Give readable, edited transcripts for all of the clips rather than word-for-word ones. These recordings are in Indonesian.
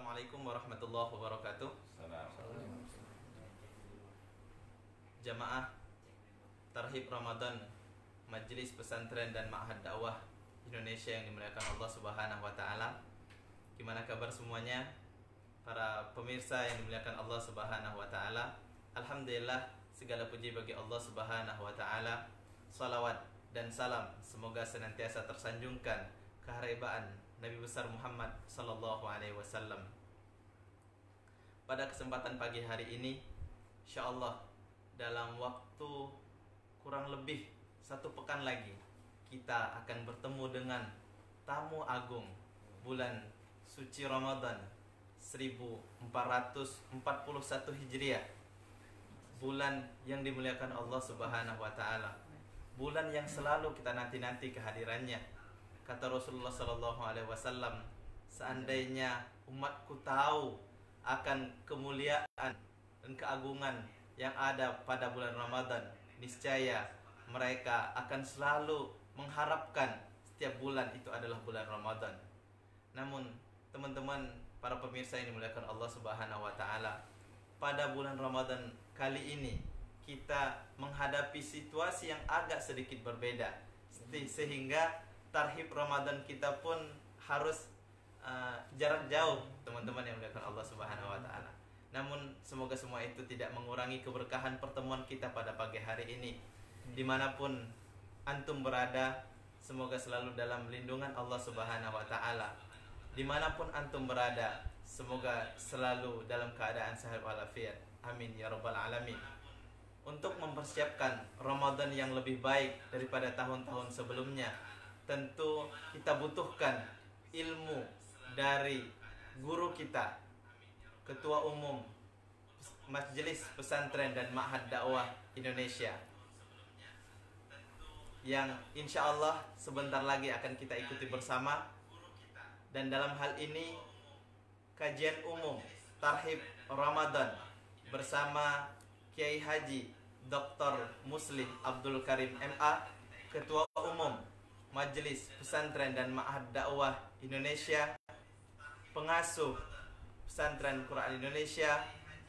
Assalamualaikum warahmatullahi wabarakatuh. Jamaah Tarhib Ramadan Majelis Pesantren dan Ma'had Dakwah Indonesia yang dimuliakan Allah Subhanahu wa taala. Gimana kabar semuanya? Para pemirsa yang dimuliakan Allah Subhanahu wa taala. Alhamdulillah, segala puji bagi Allah Subhanahu wa taala. Salawat dan salam semoga senantiasa tersanjungkan keharibaan Nabi besar Muhammad sallallahu alaihi wasallam. Pada kesempatan pagi hari ini, insyaallah dalam waktu kurang lebih 1 pekan lagi kita akan bertemu dengan tamu agung bulan suci Ramadan 1441 Hijriah. Bulan yang dimuliakan Allah Subhanahu wa taala. Bulan yang selalu kita nanti-nanti kehadirannya. Kata Rasulullah sallallahu alaihi wasallam, seandainya umatku tahu akan kemuliaan dan keagungan yang ada pada bulan Ramadan, niscaya mereka akan selalu mengharapkan setiap bulan itu adalah bulan Ramadan. Namun teman-teman para pemirsa yang dimuliakan Allah Subhanahu wa taala, pada bulan Ramadan kali ini kita menghadapi situasi yang agak sedikit berbeda, sehingga Tarhib Ramadan kita pun harus jarak jauh, teman-teman yang dimuliakan Allah Subhanahu wa taala. Namun semoga semua itu tidak mengurangi keberkahan pertemuan kita pada pagi hari ini. Dimanapun antum berada, semoga selalu dalam lindungan Allah Subhanahu wa taala. Dimanapun antum berada, semoga selalu dalam keadaan sehat walafiat. Amin ya rabbal alamin. Untuk mempersiapkan Ramadan yang lebih baik daripada tahun-tahun sebelumnya, tentu kita butuhkan ilmu dari guru kita, Ketua Umum Majelis Pesantren dan Ma'had Dakwah Indonesia, yang insya Allah sebentar lagi akan kita ikuti bersama. Dan dalam hal ini kajian umum Tarhib Ramadan bersama Kiai Haji Dr. Muslim Abdul Karim MA, Ketua Umum Majelis Pesantren dan Ma'had Dakwah Indonesia, pengasuh Pesantren Quran Indonesia,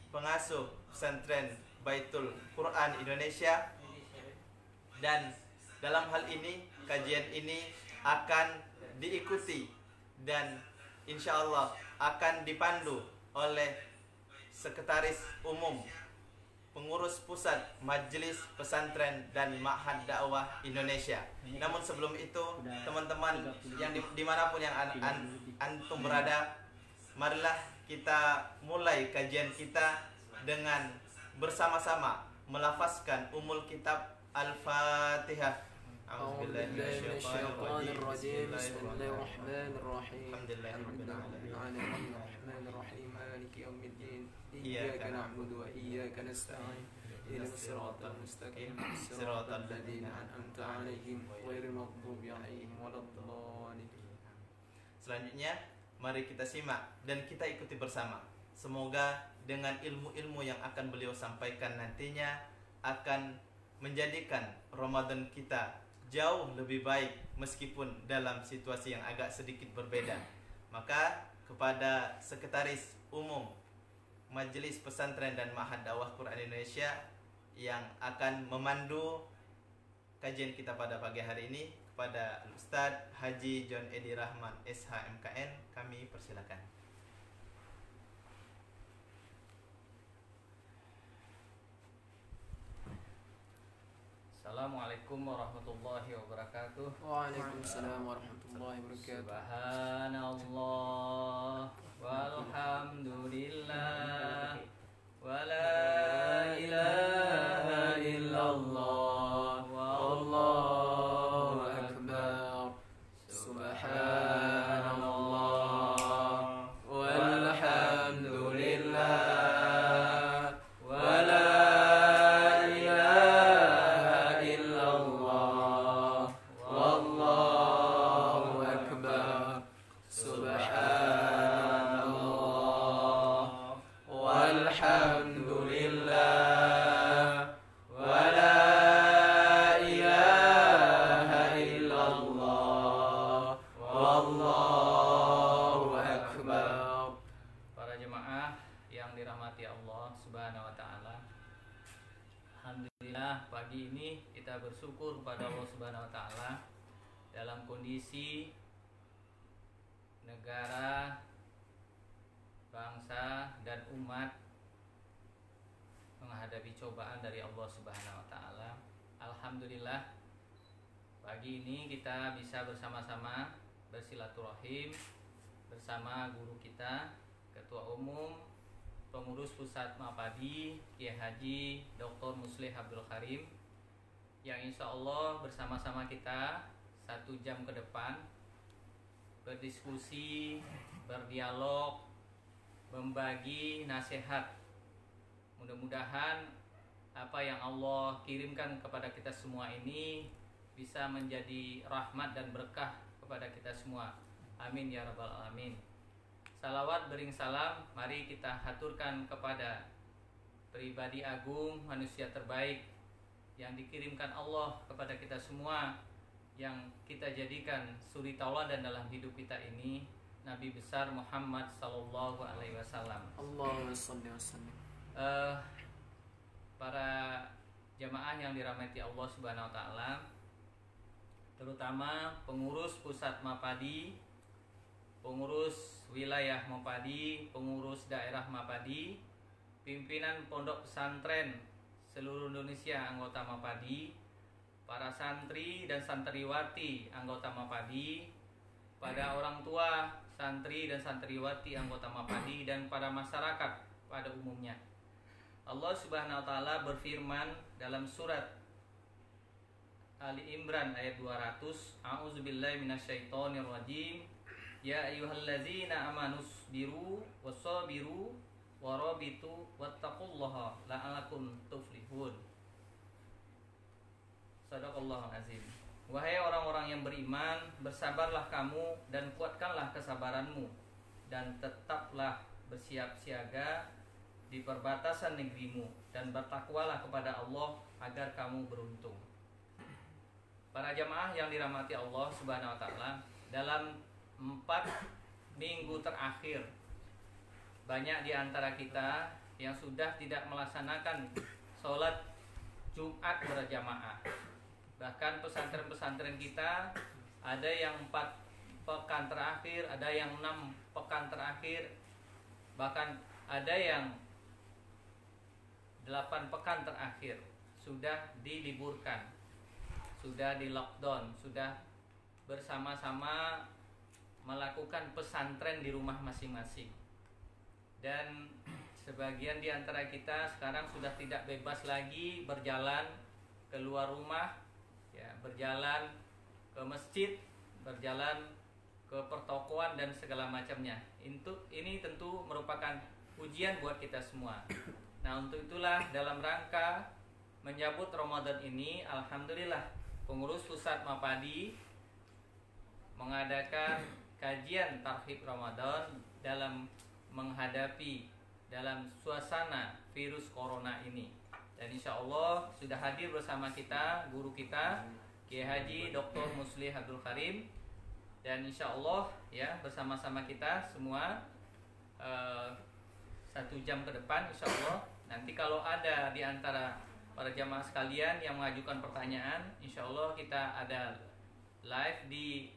pengasuh Pesantren Baitul Quran Indonesia. Dan dalam hal ini, kajian ini akan diikuti dan insya Allah akan dipandu oleh Sekretaris Umum Pengurus Pusat Majelis Pesantren dan Ma'had Dakwah Indonesia. Namun sebelum itu, teman-teman yang dimanapun yang antum berada, marilah kita mulai kajian kita dengan bersama-sama melafazkan umul kitab Al-Fatihah. A'udzubillahiminasyaitonirrajim. Bismillahirrahmanirrahim. Alhamdulillahirrahmanirrahim. Maliki yaumiddin. Iyyaka na'budu wa iyyaka nasta'in. Ihdinas siratal mustaqim. Siratal ladzina an'amta 'alaihim ghairil maghdubi 'alaihim waladdallin. Selanjutnya, mari kita simak dan kita ikuti bersama. Semoga dengan ilmu-ilmu yang akan beliau sampaikan nantinya akan menjadikan Ramadan kita jauh lebih baik meskipun dalam situasi yang agak sedikit berbeda. Maka kepada Sekretaris Umum Majelis Pesantren dan Ma'had Dakwah Quran Indonesia yang akan memandu kajian kita pada pagi hari ini, kepada Ustadz Haji John Edi Rahman SHMKN, kami persilakan. Assalamualaikum warahmatullahi wabarakatuh. Waalaikumsalam warahmatullahi wabarakatuh. Subhanallah walhamdulillah wa la ilaha illallah wallahu akbar. Subhanallah walhamdulillah yang dirahmati Allah Subhanahu wa taala. Alhamdulillah pagi ini kita bersyukur kepada Allah Subhanahu wa taala dalam kondisi negara, bangsa dan umat menghadapi cobaan dari Allah Subhanahu wa taala. Alhamdulillah pagi ini kita bisa bersama-sama bersilaturahim bersama guru kita, Ketua Umum Pengurus Pusat Mapadi, Kiai Haji Dr. Muslih Abdul Karim, yang insya Allah bersama-sama kita 1 jam ke depan berdiskusi, berdialog, membagi nasihat. Mudah-mudahan apa yang Allah kirimkan kepada kita semua ini bisa menjadi rahmat dan berkah kepada kita semua. Amin ya rabbal alamin. Salawat bering salam mari kita haturkan kepada pribadi agung, manusia terbaik yang dikirimkan Allah kepada kita semua, yang kita jadikan suri tauladan dalam hidup kita ini, Nabi besar Muhammad sallallahu alaihi wasallam. Allahumma shalli wa sallim. Para jamaah yang dirahmati Allah Subhanahu wa taala, terutama pengurus pusat Mapadi, pengurus wilayah Mapadi, pengurus daerah Mapadi, pimpinan pondok pesantren seluruh Indonesia anggota Mapadi, para santri dan santriwati anggota Mapadi, pada orang tua santri dan santriwati anggota Mapadi, dan para masyarakat pada umumnya. Allah Subhanahu wa taala berfirman dalam surat Ali Imran ayat 200, A'udzubillahi minasyaitonirrajim. Ya ayyuhallazina amanus biru wasabiru warabitu wattaqullaha la'alakum tuflihun. Sadaqallahu azim. Wahai orang-orang yang beriman, bersabarlah kamu dan kuatkanlah kesabaranmu, dan tetaplah bersiap siaga di perbatasan negerimu, dan bertakwalah kepada Allah agar kamu beruntung. Para jamaah yang dirahmati Allah Subhanahu wa taala, dalam 4 minggu terakhir banyak di antara kita yang sudah tidak melaksanakan sholat Jumat berjamaah. Bahkan pesantren-pesantren kita ada yang 4 pekan terakhir, ada yang 6 pekan terakhir, bahkan ada yang 8 pekan terakhir sudah diliburkan, sudah di lockdown, sudah bersama-sama melakukan pesantren di rumah masing-masing. Dan sebagian di antara kita sekarang sudah tidak bebas lagi berjalan keluar rumah, ya, berjalan ke masjid, berjalan ke pertokoan dan segala macamnya. Ini tentu merupakan ujian buat kita semua. Nah, untuk itulah dalam rangka menyambut Ramadan ini, alhamdulillah pengurus pusat Mapadi mengadakan kajian tarhib Ramadan dalam menghadapi dalam suasana virus corona ini. Dan insya Allah sudah hadir bersama kita guru kita Kiai Haji Dr. Muslih Abdul Karim, dan insya Allah ya bersama-sama kita semua 1 jam ke depan insya Allah. Nanti kalau ada di antara para jamaah sekalian yang mengajukan pertanyaan, insya Allah kita ada live di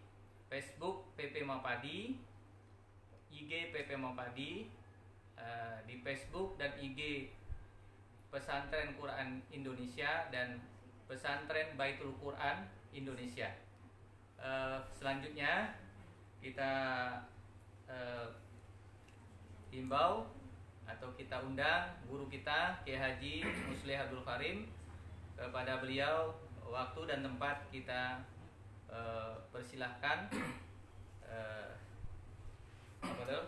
Facebook PP Mapadi, IG PP Mapadi, di Facebook dan IG Pesantren Quran Indonesia dan Pesantren Baitul Quran Indonesia. Selanjutnya kita himbau atau kita undang guru kita Kiai Haji Muslih Abdul Karim. Kepada beliau waktu dan tempat kita persilahkan. Apa tuh?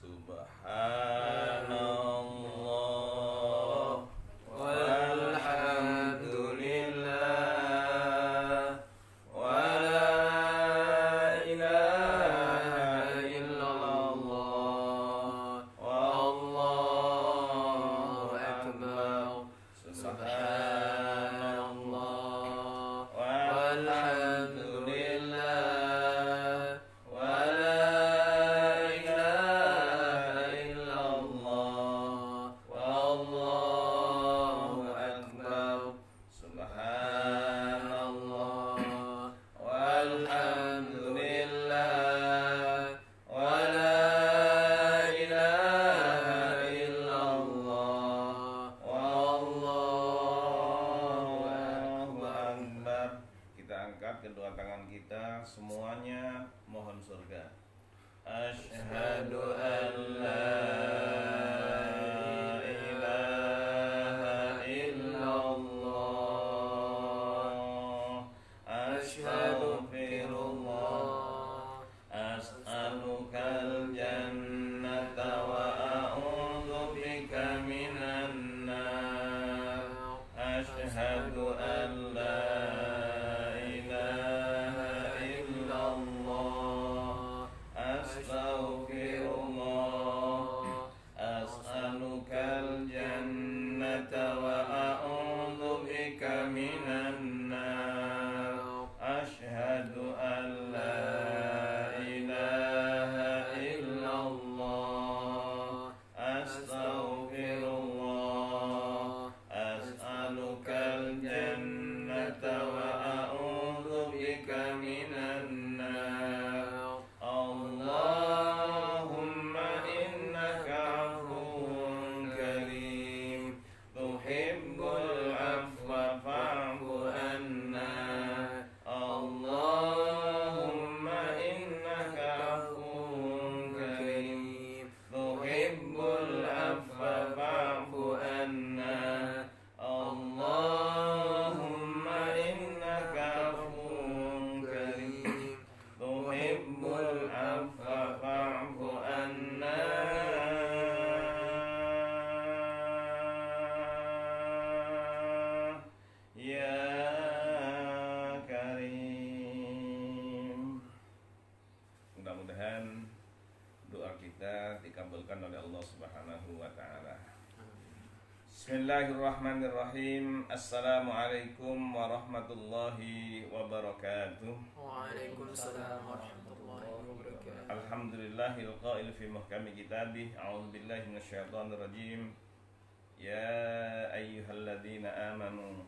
Subhanallah walhamdulillah wa la ilaha illallah wallahu akbar. Subhanallah walhamdulillah wa la ilaha illallah wallahu akbar. Subhanallah walhamdulillah wa la ilaha illallah wallahu akbar. Kita angkat kedua tangan kita, semuanya mohon surga. Asyhadu an la ilaha illallah, astaghfirullah, as'alukal jannata wa a'udzu bika minan nar. Asyhadu an la ilaha illallah, astaghfirullah, as'alukal jannata wa a'udzu bika minan nar. Asyhadu an la ilaha illallah, astaghfirullah, as'alukal jannata wa a'udzu bika minan nar. Allahumma innaka afuwun karim, tuhibbul afwa fa'fu anna. Allahumma innaka afuwun karim, tuhibbul afwa fa'fu anna. Allahumma innaka afuwun karim, tuhibbul afwa fa'fu anna. Ya Karim. Mudah-mudahan doa kita dikabulkan oleh Allah Subhanahu wa taala. Bismillahirrahmanirrahim. Assalamualaikum warahmatullahi wabarakatuh. Waalaikumsalam warahmatullahi wabarakatuh. Alhamdulillahil qail fi muhkami kitabih. A'udzu billahi minasyaitonir rajim. Ya ayyuhalladzina amanu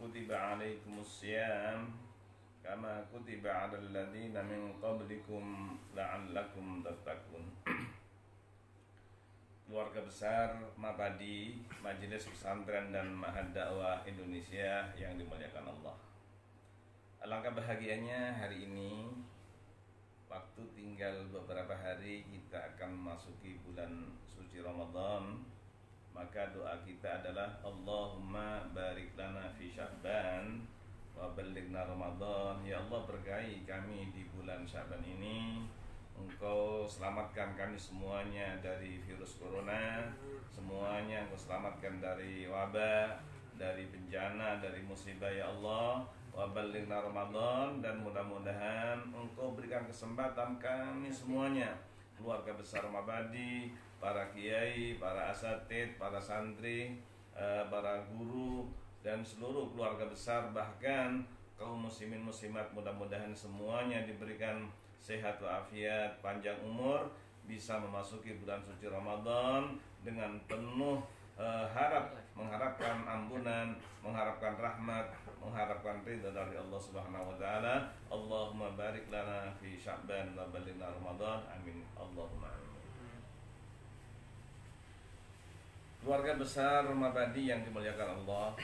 kutiba 'alaikumus syiyam kama kutiba 'alal ladzina min qablikum la'allakum tattaqun. Keluarga besar Mabadi, Majelis Pesantren dan Ma'had Dakwah Indonesia yang dimuliakan Allah. Alangkah bahagianya hari ini, waktu tinggal beberapa hari kita akan memasuki bulan suci Ramadan. Maka doa kita adalah Allahumma barik lana fi Sya'ban wa ballighna Ramadan. Ya Allah, berkahi kami di bulan Sya'ban ini. Engkau selamatkan kami semuanya dari virus corona, semuanya Engkau selamatkan dari wabah, dari bencana, dari musibah ya Allah. Wa ballighna Ramadan, dan mudah-mudahan Engkau berikan kesempatan kami semuanya, keluarga besar Mabadi, para kiai, para asatid, para santri, para guru, dan seluruh keluarga besar, bahkan kaum muslimin muslimat, mudah-mudahan semuanya diberikan sehat walafiat, panjang umur, bisa memasuki bulan suci Ramadan dengan penuh mengharapkan ampunan, mengharapkan rahmat, mengharapkan ridha dari Allah Subhanahu wa taala. Allahumma barik lana fi Sya'ban wa ballighna Ramadan. Amin. Allahumma amin. Keluarga besar Mabadi yang dimuliakan Allah,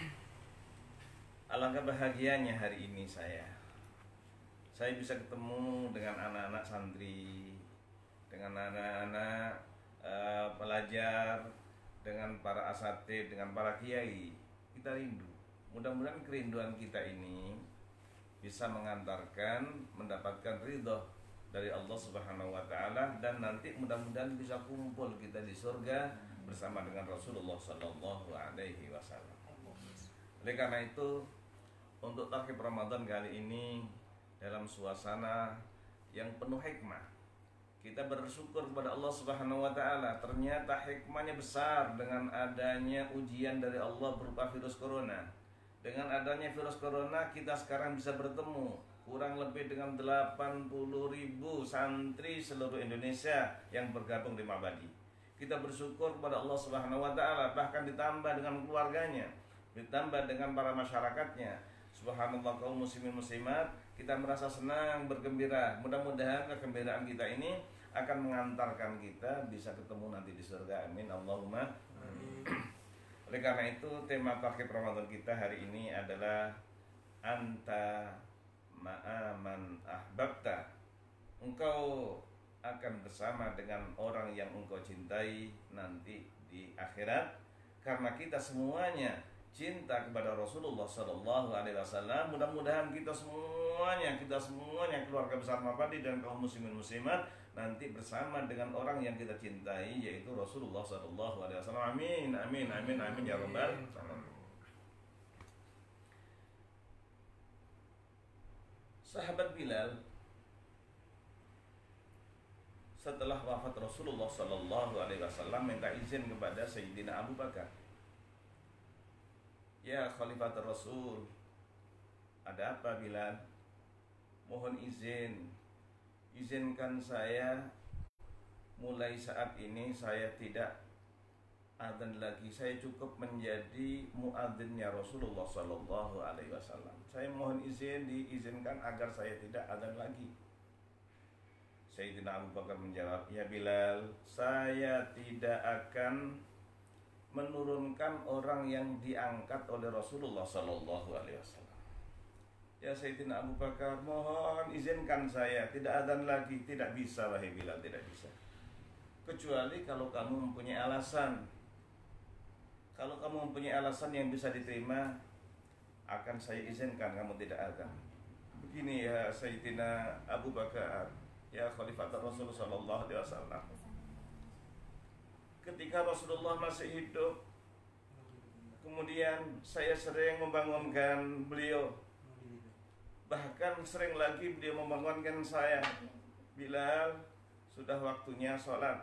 alangkah bahagianya hari ini saya bisa ketemu dengan anak-anak santri, dengan anak-anak pelajar, dengan para asatid, dengan para kiai. Kita rindu. Mudah-mudahan kerinduan kita ini bisa mengantarkan mendapatkan ridho dari Allah Subhanahu wa taala, dan nanti mudah-mudahan bisa kumpul kita di surga bersama dengan Rasulullah sallallahu alaihi wasallam. Oleh karena itu, untuk takhir Ramadan kali ini dalam suasana yang penuh hikmah, kita bersyukur kepada Allah Subhanahu wa taala. Ternyata hikmahnya besar dengan adanya ujian dari Allah berupa virus corona. Dengan adanya virus corona, kita sekarang bisa bertemu kurang lebih dengan 80.000 santri seluruh Indonesia yang bergabung di Mabadi. Kita bersyukur kepada Allah Subhanahu wa taala, bahkan ditambah dengan keluarganya, ditambah dengan para masyarakatnya. Subhanallah, kaum muslimin muslimat, kita merasa senang, bergembira. Mudah-mudahan kegembiraan kita ini akan mengantarkan kita bisa ketemu nanti di surga. Amin Allahumma amin. Oleh karena itu, tema takhir Ramadan kita hari ini adalah anta ma'aman ahbabta. Engkau akan bersama dengan orang yang engkau cintai nanti di akhirat, karena kita semuanya cinta kepada Rasulullah sallallahu alaihi wasallam. Mudah-mudahan kita semuanya keluarga besar Mabadi dan kaum muslimin muslimat nanti bersama dengan orang yang kita cintai, yaitu Rasulullah sallallahu alaihi wasallam. Amin amin amin amin ya rabbal alamin. Sahabat Bilal setelah wafat Rasulullah sallallahu alaihi wasallam minta izin kepada Sayyidina Abu Bakar. Ya Khalifatul Rasul, ada apa Bilal? Mohon izinkan saya mulai saat ini saya tidak adzan lagi. Saya cukup menjadi muadzinnya Rasulullah sallallahu alaihi wasallam. Saya mohon diizinkan agar saya tidak adzan lagi. Sayyidina Abu Bakar menjawab, ya Bilal, saya tidak akan menurunkan orang yang diangkat oleh Rasulullah sallallahu alaihi wasallam. Ya Sayyidina Abu Bakar, mohon izinkan saya tidak adzan lagi. Tidak bisa wahai Bilal, tidak bisa. Kecuali kalau kamu mempunyai alasan. Kalau kamu mempunyai alasan yang bisa diterima, akan saya izinkan kamu tidak adzan. Begini ya Sayyidina Abu Bakar, ya Khalifatul Rasul sallallahu alaihi wasallam. Ketika Rasulullah masih hidup, kemudian saya sering membangunkan beliau. Bahkan sering lagi beliau membangunkan saya, Bilal, sudah waktunya sholat.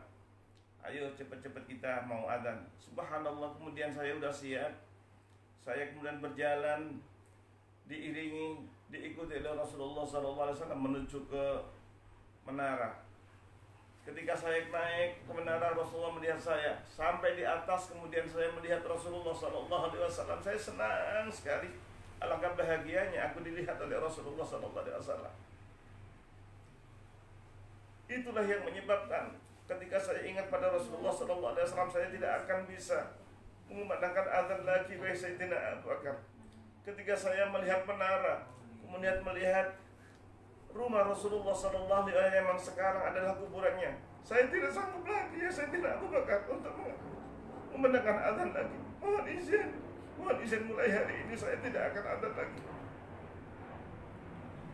Ayo cepat-cepat kita mau adzan. Subhanallah, kemudian saya sudah siap. Saya kemudian berjalan, diikuti oleh Rasulullah SAW menuju ke menara. Ketika saya naik ke menara, Rasulullah melihat saya. Sampai di atas, kemudian saya melihat Rasulullah SAW. Saya senang sekali. Alangkah bahagianya aku dilihat oleh Rasulullah SAW. Itulah yang menyebabkan ketika saya ingat pada Rasulullah SAW, saya tidak akan bisa mengumandangkan azan lagi. Wahai Sayyidina Abu Bakar, ketika saya melihat menara, kemudian melihat rumah Rasulullah sallallahu alaihi wasallam yang sekarang adalah kuburannya, saya tidak sanggup lagi ya Sayyidina Abu Bakar untuk memandangkan azan lagi. Mohon izin mulai hari ini saya tidak akan azan lagi.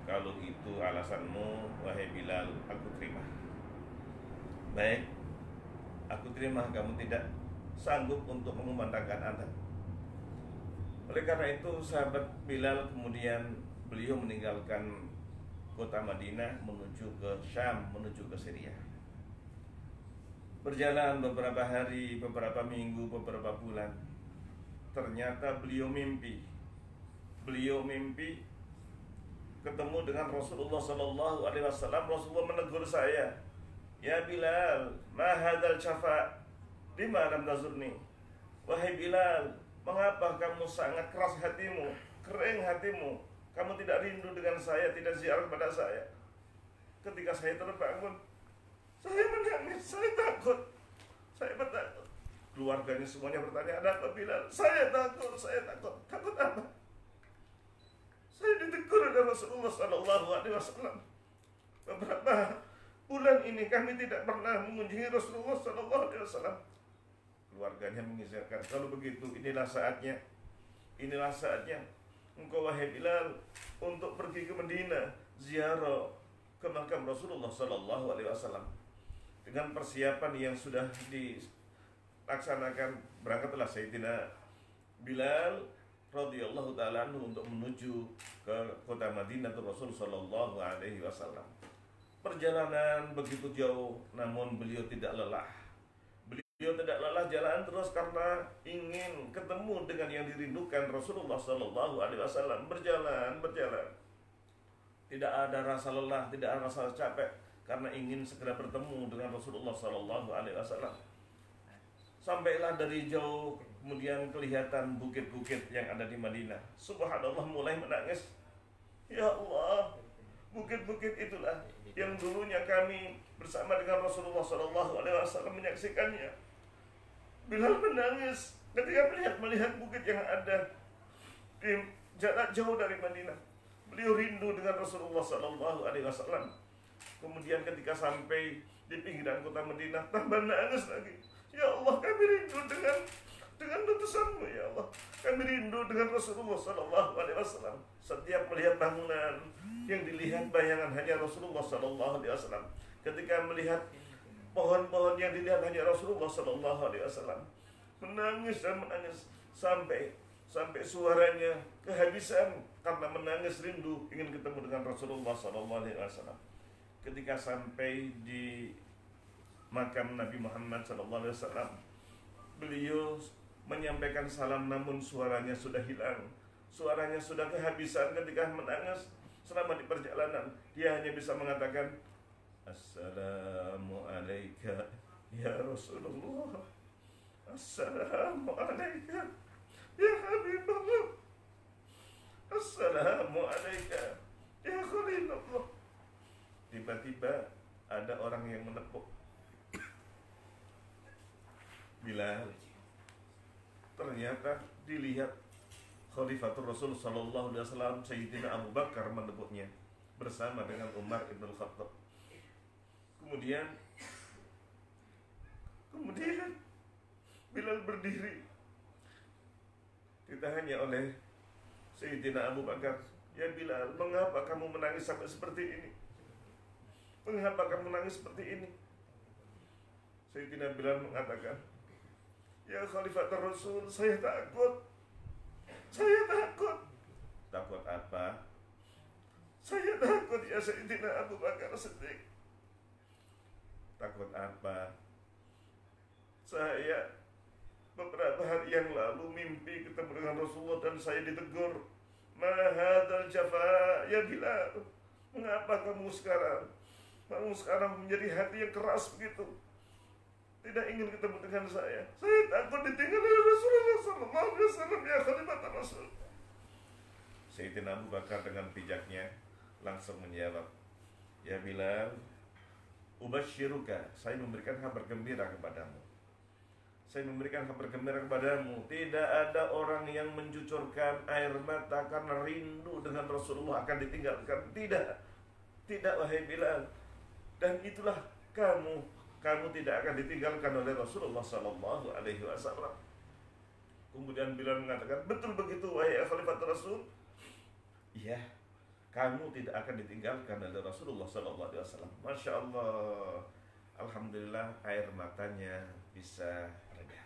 Kalau itu alasanmu wahai Bilal, aku terima. Baik, aku terima kamu tidak sanggup untuk mengumandangkan azan. Oleh karena itu sahabat Bilal kemudian beliau meninggalkan kota Madinah menuju ke Syam, menuju ke Syria. Berjalan beberapa hari, beberapa minggu, beberapa bulan. Ternyata beliau mimpi ketemu dengan Rasulullah sallallahu alaihi wasallam. Rasulullah menegur saya, "Ya Bilal, ma hadzal syafa' lima lam tazurni?" Wahai Bilal, mengapa kamu sangat keras hatimu, kering hatimu? Kamu tidak rindu dengan saya, tidak ziarah kepada saya. Ketika saya terbangun, saya menangis, saya takut, saya bertakut. Keluarganya semuanya bertanya, ada apa Bilal? Saya takut. Takut apa? Saya ditegur oleh Rasulullah SAW. Beberapa bulan ini kami tidak pernah mengunjungi Rasulullah SAW. Keluarganya mengizinkan. Kalau begitu, inilah saatnya. Engkau wahai Bilal untuk pergi ke Madinah, ziarah ke makam Rasulullah Sallallahu Alaihi Wasallam. Dengan persiapan yang sudah dilaksanakan, berangkatlah Sayyidina Bilal radhiyallahu ta'ala anhu untuk menuju ke kota Madinah Rasul Sallallahu Alaihi Wasallam. Perjalanan begitu jauh, namun beliau tidak lelah. Beliau tidak lelah jalan terus karena ingin ketemu dengan yang dirindukan Rasulullah Sallallahu Alaihi Wasallam. Berjalan. Tidak ada rasa lelah, tidak ada rasa capek, karena ingin segera bertemu dengan Rasulullah Sallallahu Alaihi Wasallam. Sampailah dari jauh, kemudian kelihatan bukit-bukit yang ada di Madinah. Subhanallah, mulai menangis. Ya Allah, bukit-bukit itulah yang dulunya kami bersama dengan Rasulullah Sallallahu Alaihi Wasallam menyaksikannya. Bilal menangis ketika melihat bukit yang ada di jarak jauh dari Madinah. Beliau rindu dengan Rasulullah Sallallahu Alaihi Wasallam. Kemudian ketika sampai di pinggiran kota Madinah, tambah nangis lagi. Ya Allah, kami rindu dengan utusanmu, ya Allah. Kami rindu dengan Rasulullah Sallallahu Alaihi Wasallam. Setiap melihat bangunan yang dilihat bayangan hanya Rasulullah Sallallahu Alaihi Wasallam. Ketika melihat pohon-pohon yang dilihat hanya Rasulullah Sallallahu Alaihi Wasallam, menangis dan menangis sampai suaranya kehabisan karena menangis rindu ingin ketemu dengan Rasulullah Sallallahu Alaihi Wasallam. Ketika sampai di makam Nabi Muhammad Sallallahu Alaihi Wasallam, beliau menyampaikan salam, namun suaranya sudah hilang, suaranya sudah kehabisan ketika menangis. Selama di perjalanan dia hanya bisa mengatakan, Assalamu alayka ya Rasulullah, Assalamu alayka ya Habibullah, Assalamu alayka ya Khalilullah. Tiba-tiba ada orang yang menepuk Bilal. Ternyata dilihat Khalifatul Rasul Sallallahu Alaihi Wasallam, Sayyidina Abu Bakar menepuknya bersama dengan Umar ibn Khattab. Kemudian Bilal berdiri, ditanya oleh Sayyidina Abu Bakar, ya Bilal, mengapa kamu menangis sampai seperti ini? Mengapa kamu menangis seperti ini? Sayyidina Bilal mengatakan, ya Khalifatul Rasul, saya takut. Takut apa? Saya takut ya Sayyidina Abu Bakar Siddiq. Takut apa? Saya beberapa hari yang lalu mimpi ketemu dengan Rasulullah dan saya ditegur, ma hadzal jafa ya Bilal, mengapa kamu sekarang menjadi hati yang keras begitu, tidak ingin ketemu dengan saya? Saya takut ditinggal oleh Rasulullah Sallallahu Alaihi Wasallam ya Khalifatul Rasul. Sayyidina Abu Bakar dengan bijaknya langsung menjawab, ya Bilal, ubasyiruka, saya memberikan kabar gembira kepadamu. Saya memberikan kabar gembira kepadamu, tidak ada orang yang mencucurkan air mata karena rindu dengan Rasulullah akan ditinggalkan. Tidak wahai Bilal. Dan itulah kamu tidak akan ditinggalkan oleh Rasulullah Sallallahu Alaihi Wasallam. Kemudian Bilal mengatakan, betul begitu wahai Khalifatul Rasul. Iya, kamu tidak akan ditinggalkan oleh Rasulullah Sallallahu Alaihi Wasallam. Masya Allah, alhamdulillah air matanya bisa reda.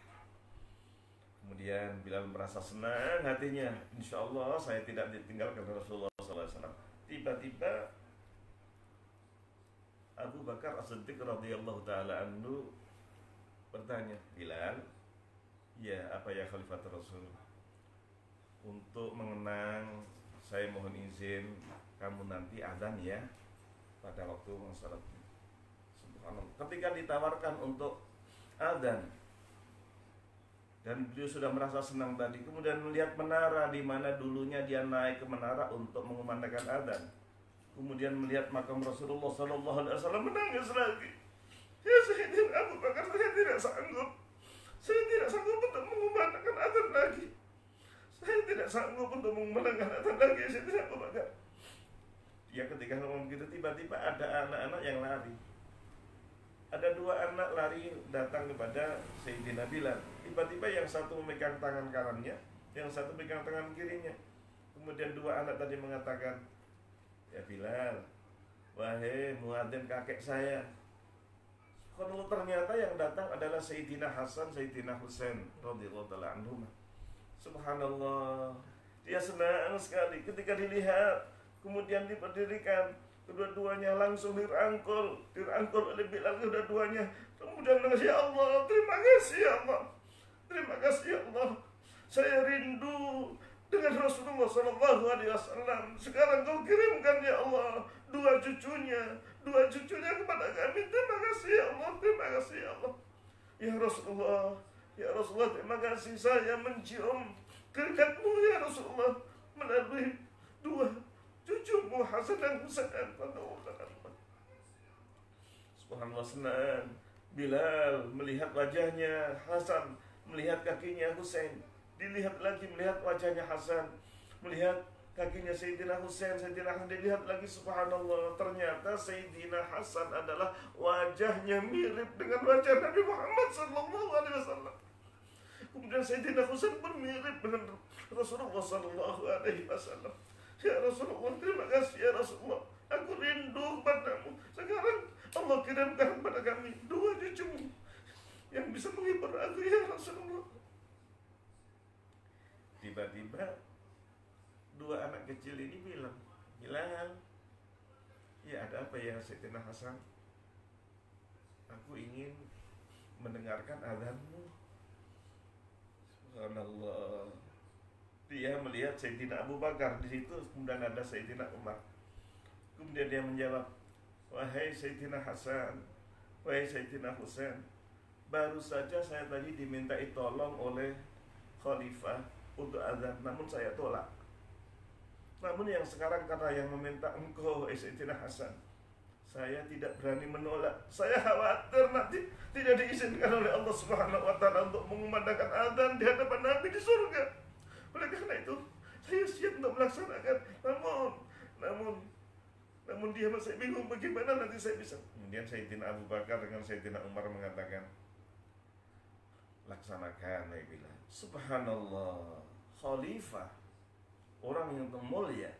Kemudian Bilal merasa senang hatinya, insya Allah saya tidak ditinggalkan oleh Rasulullah Sallallahu Alaihi Wasallam. Tiba-tiba Abu Bakar As-Siddiq radhiyallahu taala anhu bertanya, Bilal, ya apa ya Khalifatul Rasul, untuk mengenang saya mohon izin kamu nanti azan ya pada waktu salat. Subhanallah. Ketika ditawarkan untuk azan dan beliau sudah merasa senang tadi, kemudian melihat menara di mana dulunya dia naik ke menara untuk mengumandangkan azan. Kemudian melihat makam Rasulullah Sallallahu Alaihi Wasallam, menangis lagi. Ya Sayyidina Abu Bakar, saya tidak sanggup untuk mengumandangkan azan lagi. Saya tidak sanggup untuk mengumandangkan azan lagi, Sayyidina Abu Bakar. Ya ketika ngomong begitu, tiba-tiba ada anak-anak yang lari. Ada dua anak lari datang kepada Sayyidina Bilal. Tiba-tiba yang satu memegang tangan kanannya, yang satu memegang tangan kirinya. Kemudian dua anak tadi mengatakan, ya Bilal, wahai muadzin kakek saya. Kalau ternyata yang datang adalah Sayyidina Hasan, Sayyidina Husain radhiyallahu taala anhum. Subhanallah, dia senang sekali ketika dilihat, kemudian diberdirikan, kedua-duanya langsung dirangkul oleh Bilal, kedua-duanya. Kemudian menangis, ya Allah, terima kasih ya Allah, terima kasih ya Allah, saya rindu dengan Rasulullah SAW. Sekarang kau kirimkan ya Allah dua cucunya kepada kami. Terima kasih ya Allah, terima kasih ya Allah. Ya Rasulullah, terima kasih, saya mencium keringatmu ya Rasulullah melalui dua cucumu Hasan dan Husain. Subhanallah, senang Bilal melihat wajahnya Hasan, melihat kakinya Husain. Dilihat lagi, melihat wajahnya Hasan, melihat kakinya Sayyidina Husain, Sayyidina Hasan. Dilihat lagi, subhanallah, ternyata Sayyidina Hasan adalah wajahnya mirip dengan wajah Nabi Muhammad SAW. Kemudian Sayyidina Husain pun mirip dengan Rasulullah SAW. Ya Rasulullah, terima kasih ya Rasulullah, aku rindu kepadamu. Sekarang Allah kirimkan kepada kami dua cucumu yang bisa menghibur aku ya Rasulullah. Tiba-tiba dua anak kecil ini bilang, Bilal, ya ada apa ya Sayyidina Hasan? Aku ingin mendengarkan azanmu. Subhanallah. Dia melihat Sayyidina Abu Bakar di situ, kemudian ada Sayyidina Umar. Kemudian dia menjawab, wahai Sayyidina Hasan, wahai Sayyidina Husain, baru saja saya tadi dimintai tolong oleh Khalifah untuk azan, namun saya tolak. Namun yang sekarang karena yang meminta engkau, Sayyidina Hasan, saya tidak berani menolak. Saya khawatir nanti tidak diizinkan oleh Allah Subhanahu wa taala untuk mengumandangkan azan di hadapan Nabi di surga. Oleh karena itu, saya siap untuk melaksanakan. Namun dia masih bingung bagaimana nanti saya bisa. Kemudian Sayyidina Abu Bakar dengan Sayyidina Umar mengatakan, laksanakan ya Bilal. Subhanallah, Khalifah, orang yang mulia,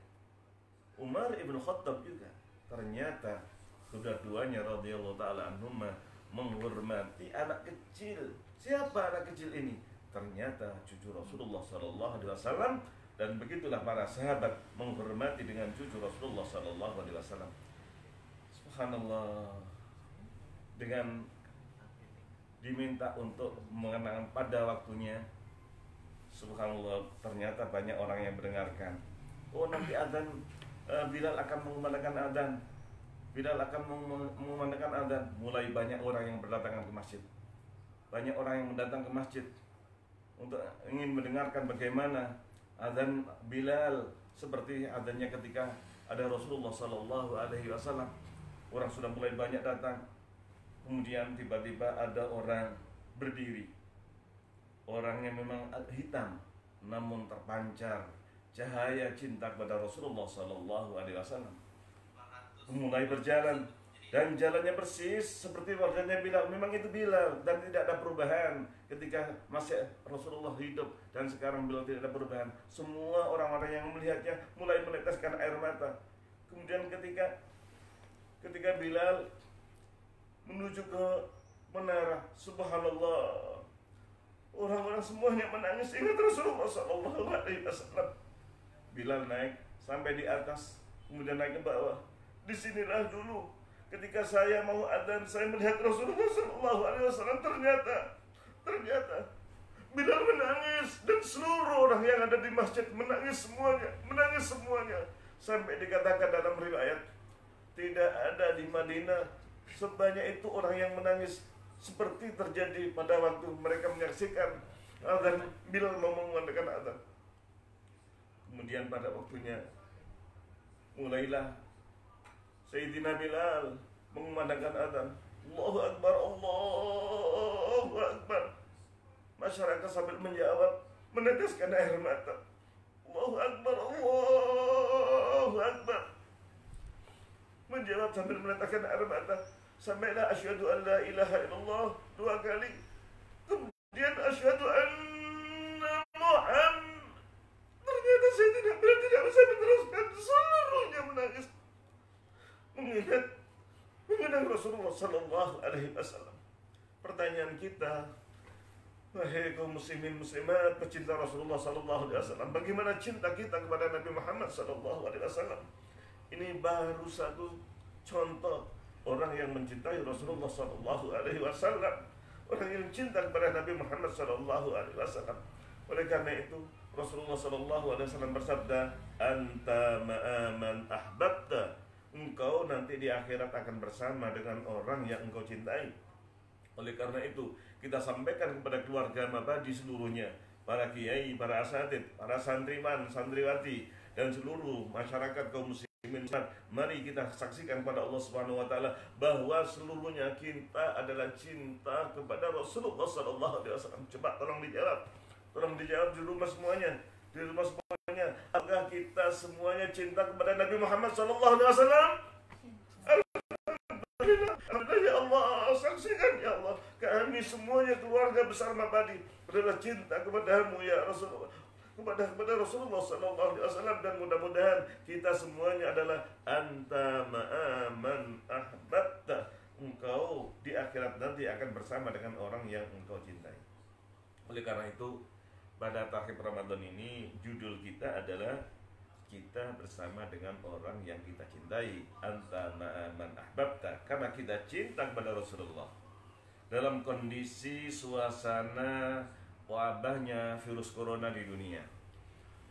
Umar ibn Khattab juga, ternyata kedua-duanya radhiyallahu ta'ala anhum menghormati anak kecil. Siapa anak kecil ini? Ternyata cucu Rasulullah SAW. Dan begitulah para sahabat menghormati dengan cucu Rasulullah SAW. Subhanallah, dengan diminta untuk mengenang pada waktunya, subhanallah, ternyata banyak orang yang mendengarkan. Oh, nanti azan, Bilal akan mengumandangkan azan, Bilal akan mengumandangkan azan. Mulai banyak orang yang berdatangan ke masjid. Banyak orang yang datang ke masjid untuk ingin mendengarkan bagaimana azan Bilal, seperti azannya ketika ada Rasulullah SAW. Orang sudah mulai banyak datang. Kemudian tiba-tiba ada orang berdiri, orangnya memang hitam, namun terpancar cahaya cinta kepada Rasulullah SAW. Mulai berjalan, dan jalannya persis seperti wajahnya Bilal. Memang itu Bilal, dan tidak ada perubahan ketika masih Rasulullah hidup, dan sekarang Bilal tidak ada perubahan. Semua orang-orang yang melihatnya mulai meneteskan air mata. Kemudian ketika Bilal menuju ke menara, subhanallah, orang-orang semuanya menangis ingat Rasulullah SAW. Bilal naik sampai di atas, kemudian naik ke bawah. Disinilah dulu ketika saya mau adzan, saya melihat Rasulullah SAW. Ternyata Bilal menangis, dan seluruh orang yang ada di masjid menangis semuanya. Sampai dikatakan dalam riwayat, tidak ada di Madinah sebanyak itu orang yang menangis seperti terjadi pada waktu mereka menyaksikan azan Bilal mengumandangkan azan. Kemudian pada waktunya mulailah Sayyidina Bilal mengumandangkan azan. Allahu Akbar, Allahu Akbar. Masyarakat sambil menjawab meneteskan air mata. Allahu Akbar, Allahu Akbar. Menjawab sambil meneteskan air mata. Sampailah asyhadu an la ilaha illallah 2 kali. Kemudian asyhadu anna Muhammad. Ternyata Sayyidina Bilal tidak bisa meneruskan, seluruhnya menangis mengingat Rasulullah sallallahu alaihi wasallam. Pertanyaan kita, wahai kaum muslimin muslimat pecinta Rasulullah sallallahu alaihi wasallam, bagaimana cinta kita kepada Nabi Muhammad sallallahu alaihi wasallam? Ini baru satu contoh orang yang mencintai Rasulullah sallallahu alaihi wasallam, orang yang cinta kepada Nabi Muhammad sallallahu alaihi wasallam. Oleh karena itu Rasulullah sallallahu alaihi wasallam bersabda, "Anta ma'aman ahbabta." Engkau nanti di akhirat akan bersama dengan orang yang engkau cintai. Oleh karena itu kita sampaikan kepada keluarga Mabadi seluruhnya, para kiai, para asatid, para santriwan, santriwati, dan seluruh masyarakat kaum muslimin, mari kita saksikan pada Allah Subhanahu wa taala bahwa seluruhnya kita adalah cinta kepada Rasulullah sallallahu alaihi wasallam. Coba tolong dijawab. Tolong dijawab di rumah semuanya. Di rumah semuanya, apakah kita semuanya cinta kepada Nabi Muhammad sallallahu alaihi wasallam? Alhamdulillah ya Allah, saksikan ya Allah, kami semuanya keluarga besar Mabadi adalah cinta kepadamu ya Rasulullah, kepada Rasulullah sallallahu alaihi wasallam, dan mudah-mudahan kita semuanya adalah anta ma'aman ahbabta. Engkau di akhirat nanti akan bersama dengan orang yang engkau cintai. Oleh karena itu pada takhir Ramadan ini judul kita adalah kita bersama dengan orang yang kita cintai, anta ma'aman ahbabta, karena kita cinta kepada Rasulullah. Dalam kondisi suasana wabahnya virus corona di dunia,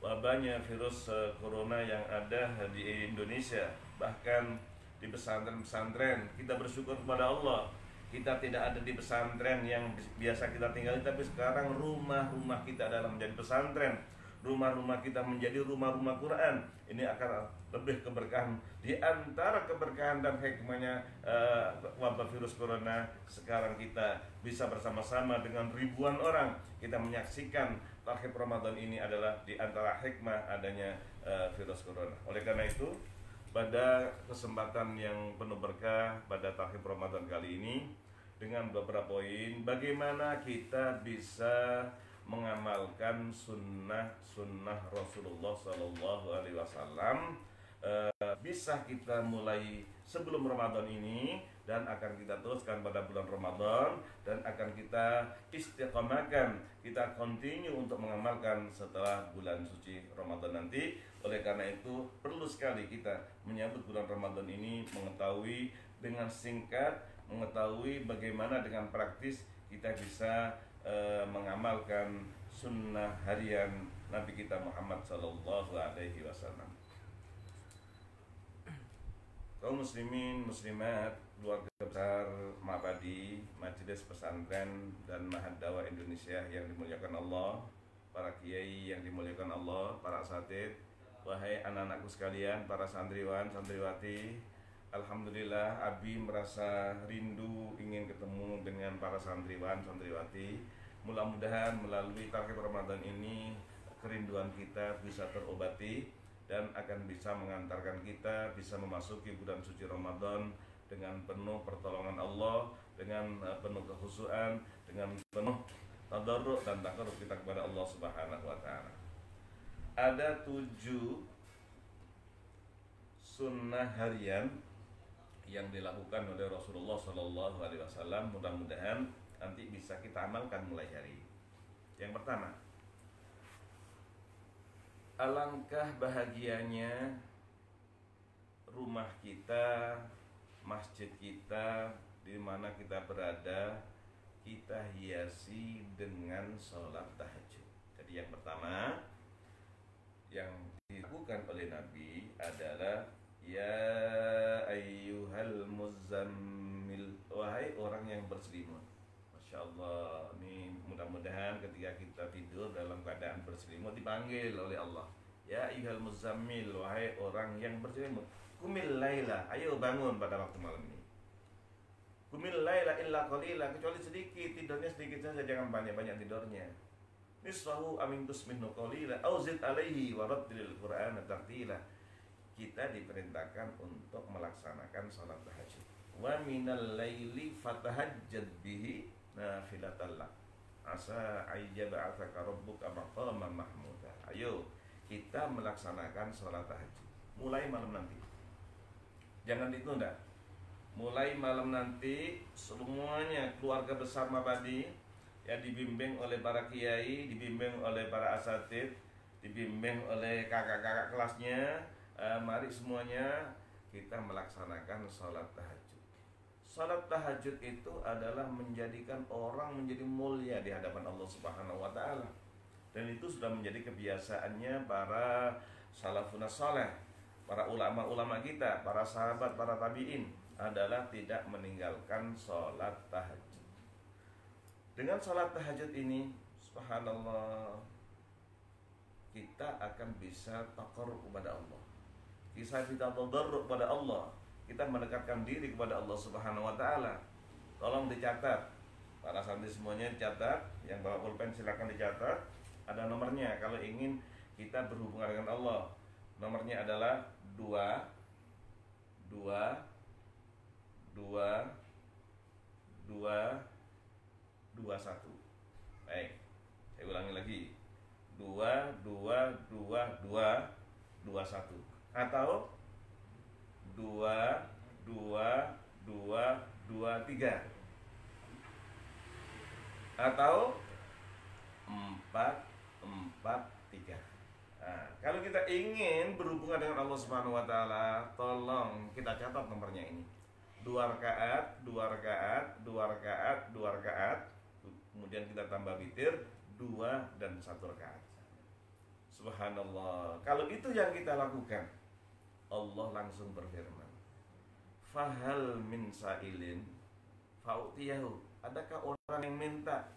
wabahnya virus corona yang ada di Indonesia, bahkan di pesantren-pesantren, kita bersyukur kepada Allah. Kita tidak ada di pesantren yang biasa kita tinggali, tapi sekarang rumah-rumah kita adalah menjadi pesantren. Rumah-rumah kita menjadi rumah-rumah Quran. Ini akan lebih keberkahan. Di antara keberkahan dan hikmahnya wabah virus corona, sekarang kita bisa bersama-sama dengan ribuan orang. Kita menyaksikan takhir Ramadan ini adalah di antara hikmah adanya virus corona. Oleh karena itu, pada kesempatan yang penuh berkah pada takhir Ramadan kali ini, dengan beberapa poin, bagaimana kita bisa mengamalkan sunnah Rasulullah Sallallahu Alaihi Wasallam, bisa kita mulai sebelum Ramadan ini dan akan kita teruskan pada bulan Ramadan, dan akan kita istiqomahkan, kita continue untuk mengamalkan setelah bulan suci Ramadan nanti. Oleh karena itu perlu sekali kita menyambut bulan Ramadan ini mengetahui dengan singkat, mengetahui bagaimana dengan praktis kita bisa mengamalkan sunnah harian Nabi kita Muhammad Sallallahu Alaihi Wasallam. Kaum muslimin muslimat, keluarga besar Mabadi, Majelis Pesantren dan Mahad Dakwah Indonesia yang dimuliakan Allah, para kiai yang dimuliakan Allah, para asatid, wahai anak-anakku sekalian, para santriwan, santriwati, alhamdulillah Abi merasa rindu ingin ketemu dengan para santriwan, santriwati. Mudah-mudahan melalui takhir Ramadan ini kerinduan kita bisa terobati dan akan bisa mengantarkan kita bisa memasuki bulan suci Ramadan dengan penuh pertolongan Allah, dengan penuh kekhusyuan, dengan penuh tadarruk dan takarrub kita kepada Allah Subhanahu wa taala. Ada 7 sunnah harian yang dilakukan oleh Rasulullah Sallallahu Alaihi Wasallam. Mudah-mudahan nanti bisa kita amalkan mulai hari ini. Yang pertama, alangkah bahagianya rumah kita, masjid kita, di mana kita berada, kita hiasi dengan sholat tahajud. Jadi yang pertama yang dilakukan oleh Nabi adalah ya ayyuhal muzammil, wahai orang yang berselimut. Masya Allah, ini mudah-mudahan ketika kita tidur dalam keadaan berselimut dipanggil oleh Allah, ya ayyuhal muzammil, wahai orang yang berselimut. Kumil laila, ayo bangun pada waktu malam ini. Kumil laila illa qalila, kecuali sedikit, tidurnya sedikit saja, jangan banyak-banyak tidurnya. Nisfahu amintus minhu qalila au zid alaihi wa rattilil qur'ana tartila. Kita diperintahkan untuk melaksanakan salat tahajud. Wa minal laili fatahajjad bihi nafilatan lak asa ayyab'atsaka rabbuka maqaman mahmuda. Ayo kita melaksanakan salat tahajud mulai malam nanti. Jangan ditunda. mulai malam nanti semuanya keluarga besar Mabadi ya dibimbing oleh para kiai, dibimbing oleh para asatid, dibimbing oleh kakak-kakak kelasnya. Mari semuanya kita melaksanakan sholat tahajud. Sholat tahajud itu adalah menjadikan orang menjadi mulia di hadapan Allah Subhanahu wa Ta'ala. Dan itu sudah menjadi kebiasaannya para salafun saleh, para ulama-ulama kita, para sahabat, para tabi'in, adalah tidak meninggalkan sholat tahajud. Dengan sholat tahajud ini, subhanallah, kita akan bisa taqarrub kepada Allah. Kita tadarrub kepada Allah. Kita mendekatkan diri kepada Allah Subhanahu wa Ta'ala. Tolong dicatat, para santri semuanya dicatat. Yang bawa pulpen silakan dicatat. Ada nomornya kalau ingin kita berhubungan dengan Allah. Nomornya adalah 2 2 2 2 21. Baik, saya ulangi lagi. 2 2 2 2 21 atau 2 2 2 2 3 atau 4 4 3. Nah, kalau kita ingin berhubungan dengan Allah Subhanahu wa Ta'ala, tolong kita catat nomornya ini. 2 rakaat, 2 rakaat, 2 rakaat, 2 rakaat. Kemudian kita tambah witir 2 dan 1 rakaat. Subhanallah. Kalau itu yang kita lakukan, Allah langsung berfirman, "Fahal min sa'ilin fa'utiyahu." Adakah orang yang minta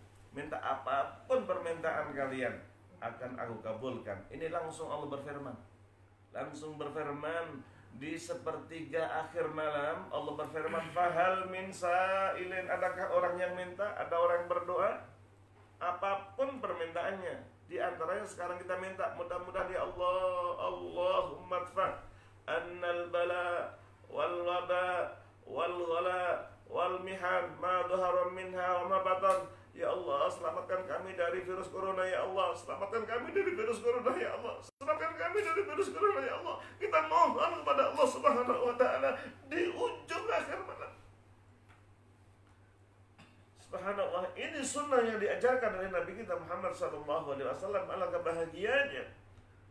apapun permintaan kalian akan aku kabulkan. Ini langsung Allah berfirman. Langsung berfirman di sepertiga akhir malam. Allah berfirman, "Fahal min sa'ilin." Adakah orang yang minta? Ada orang yang berdoa? Apapun permintaannya. Di antaranya sekarang kita minta, mudah-mudahan ya Allah, Allahumma dfa' annal bala wal waba wal ghala wal mihan ma dhahara minha wa ma batan. Ya Allah, selamatkan kami dari virus corona ya Allah. Selamatkan kami dari virus corona ya Allah. Selamatkan kami dari virus corona ya Allah. Kita mohon kepada Allah Subhanahu wa Ta'ala di ujung akhir malam. Subhanallah, ini sunnah yang diajarkan oleh Nabi kita Muhammad SAW. Alangkah bahagianya,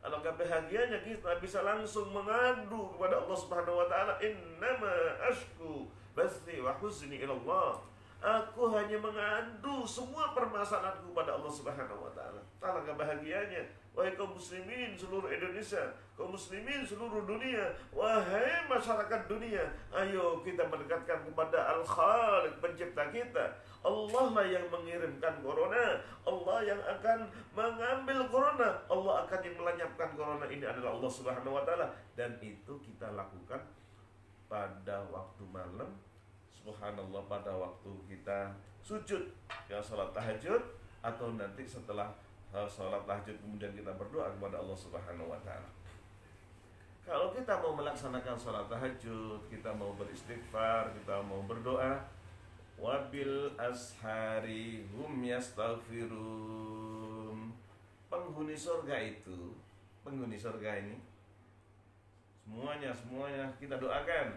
alangkah bahagianya kita bisa langsung mengadu kepada Allah Subhanahu wa Ta'ala. Innama ashku bathi wa huzni ilallah. Aku hanya mengadu semua permasalahanku kepada Allah Subhanahu wa Ta'ala. Alangkah bahagianya, wahai kaum muslimin seluruh Indonesia, kaum muslimin seluruh dunia, wahai masyarakat dunia, ayo kita mendekatkan kepada Al-Khaliq, pencipta kita. Allah lah yang mengirimkan corona, Allah yang akan mengambil corona, Allah akan yang melenyapkan corona ini adalah Allah Subhanahu wa Ta'ala. Dan itu kita lakukan pada waktu malam. Subhanallah, pada waktu kita sujud ya salat tahajud, atau nanti setelah salat tahajud kemudian kita berdoa kepada Allah Subhanahu wa Ta'ala. Kalau kita mau melaksanakan salat tahajud, kita mau beristighfar, kita mau berdoa, wabil ashari hum yastaghfirun. Penghuni surga itu, penghuni surga ini semuanya kita doakan.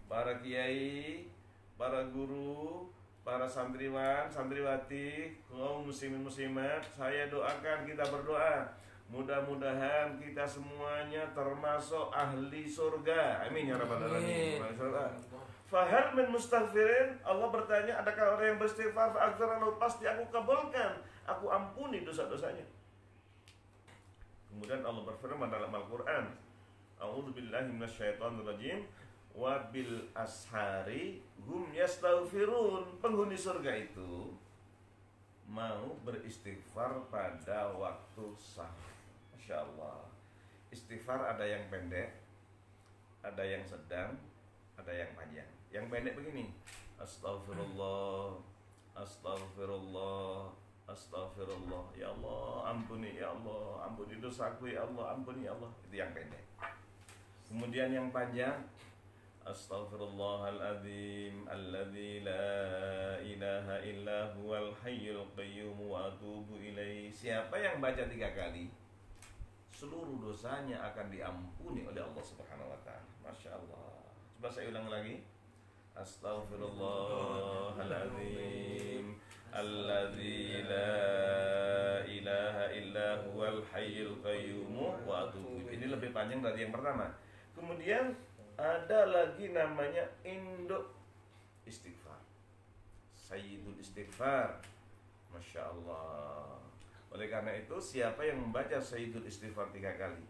Para kiai, para guru, para santriwan, santriwati, kaum muslimin muslimat, saya doakan, kita berdoa, mudah-mudahan kita semuanya termasuk ahli surga. Amin ya rabbal alamin. Fahal min mustaghfirin. Allah bertanya, adakah orang yang beristighfar? Fa'aghfirlahu, pasti aku kabulkan, aku ampuni dosa-dosanya. Kemudian Allah berfirman dalam Al-Quran, a'udzubillahi minasyaitonirrajim, wabil ashari hum yastaghfirun. Penghuni surga itu mau beristighfar pada waktu sahur. Masya Allah. Istighfar ada yang pendek, ada yang sedang, ada yang panjang. Yang pendek begini, astaghfirullah, astaghfirullah, astaghfirullah, ya Allah ampuni, ya Allah ampuni dosaku, ya Allah ampuni, ya Allah. Itu yang pendek. Kemudian yang panjang, astaghfirullahaladzim alladzi la ilaha illa huwal hayyul qayyum wa atubu ilaih. Siapa yang baca 3 kali, seluruh dosanya akan diampuni oleh Allah Subhanahu wa Ta'ala. Masya Allah. Coba saya ulang lagi. Astaghfirullahaladzim alladzi la ilaha illa huwal hayyul qayyum wa atubu. Ini lebih panjang dari yang pertama. Kemudian ada lagi namanya induk istighfar, Sayyidul Istighfar. Masya Allah. Oleh karena itu, siapa yang membaca Sayyidul Istighfar 3 kali,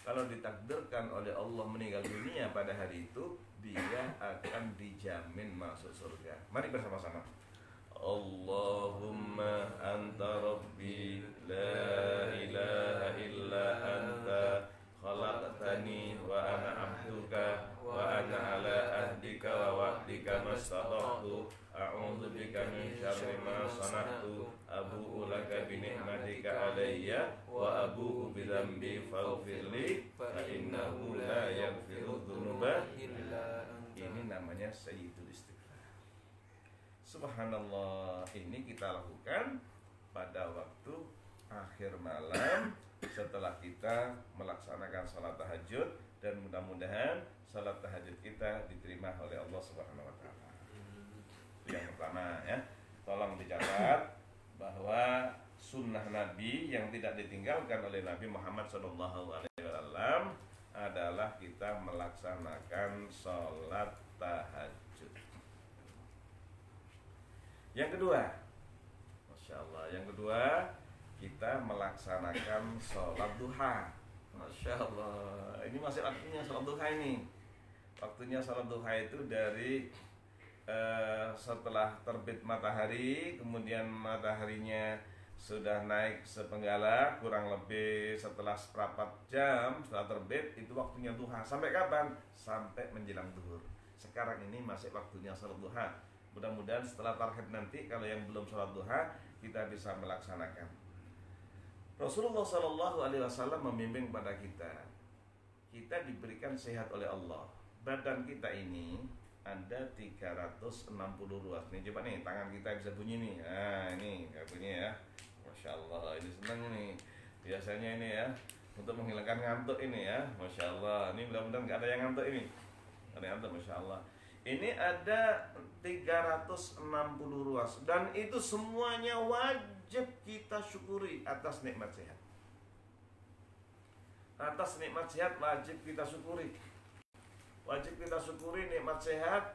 kalau ditakdirkan oleh Allah meninggal dunia pada hari itu, dia akan dijamin masuk surga. Mari bersama-sama. Allahumma anta rabbi la ilaha illa anta khalaqtani wa ana abduka wa ana ala ahdika wa wa'dika mastata'tu a'udzu bika min syarri ma sana'tu abu'u laka bi ni'matika alayya wa abu'u bi dzambi faghfirli fa innahu la yaghfiru dzunuba illa anta. Ini namanya Sayyidul Istighfar. Subhanallah, ini kita lakukan pada waktu akhir malam setelah kita melaksanakan salat tahajud, dan mudah-mudahan salat tahajud kita diterima oleh Allah Subhanahu wa taala. Yang pertama ya, tolong dicatat bahwa sunnah Nabi yang tidak ditinggalkan oleh Nabi Muhammad SAW adalah kita melaksanakan salat tahajud. Yang kedua, Masya Allah, yang kedua kita melaksanakan sholat duha. Masya Allah, ini masih waktunya sholat duha ini. Waktunya sholat duha itu dari setelah terbit matahari, kemudian mataharinya sudah naik sepenggalah, kurang lebih setelah seperempat jam setelah terbit, itu waktunya duha. Sampai kapan? Sampai menjelang zuhur. Sekarang ini masih waktunya sholat duha. Mudah-mudahan setelah tarhib nanti, kalau yang belum sholat duha, kita bisa melaksanakan. Rasulullah SAW membimbing pada kita. Kita diberikan sehat oleh Allah. Badan kita ini ada 360 ruas. Nih coba nih, tangan kita bisa bunyi nih. Nah ini kayak bunyi ya. Masya Allah, ini senang nih. Biasanya ini ya, untuk menghilangkan ngantuk ini ya. Masya Allah, ini mudah-mudahan gak ada yang ngantuk ini. Ada yang ngantuk, Masya Allah. Ini ada 360 ruas, dan itu semuanya wajib kita syukuri atas nikmat sehat. Atas nikmat sehat wajib kita syukuri. Wajib kita syukuri nikmat sehat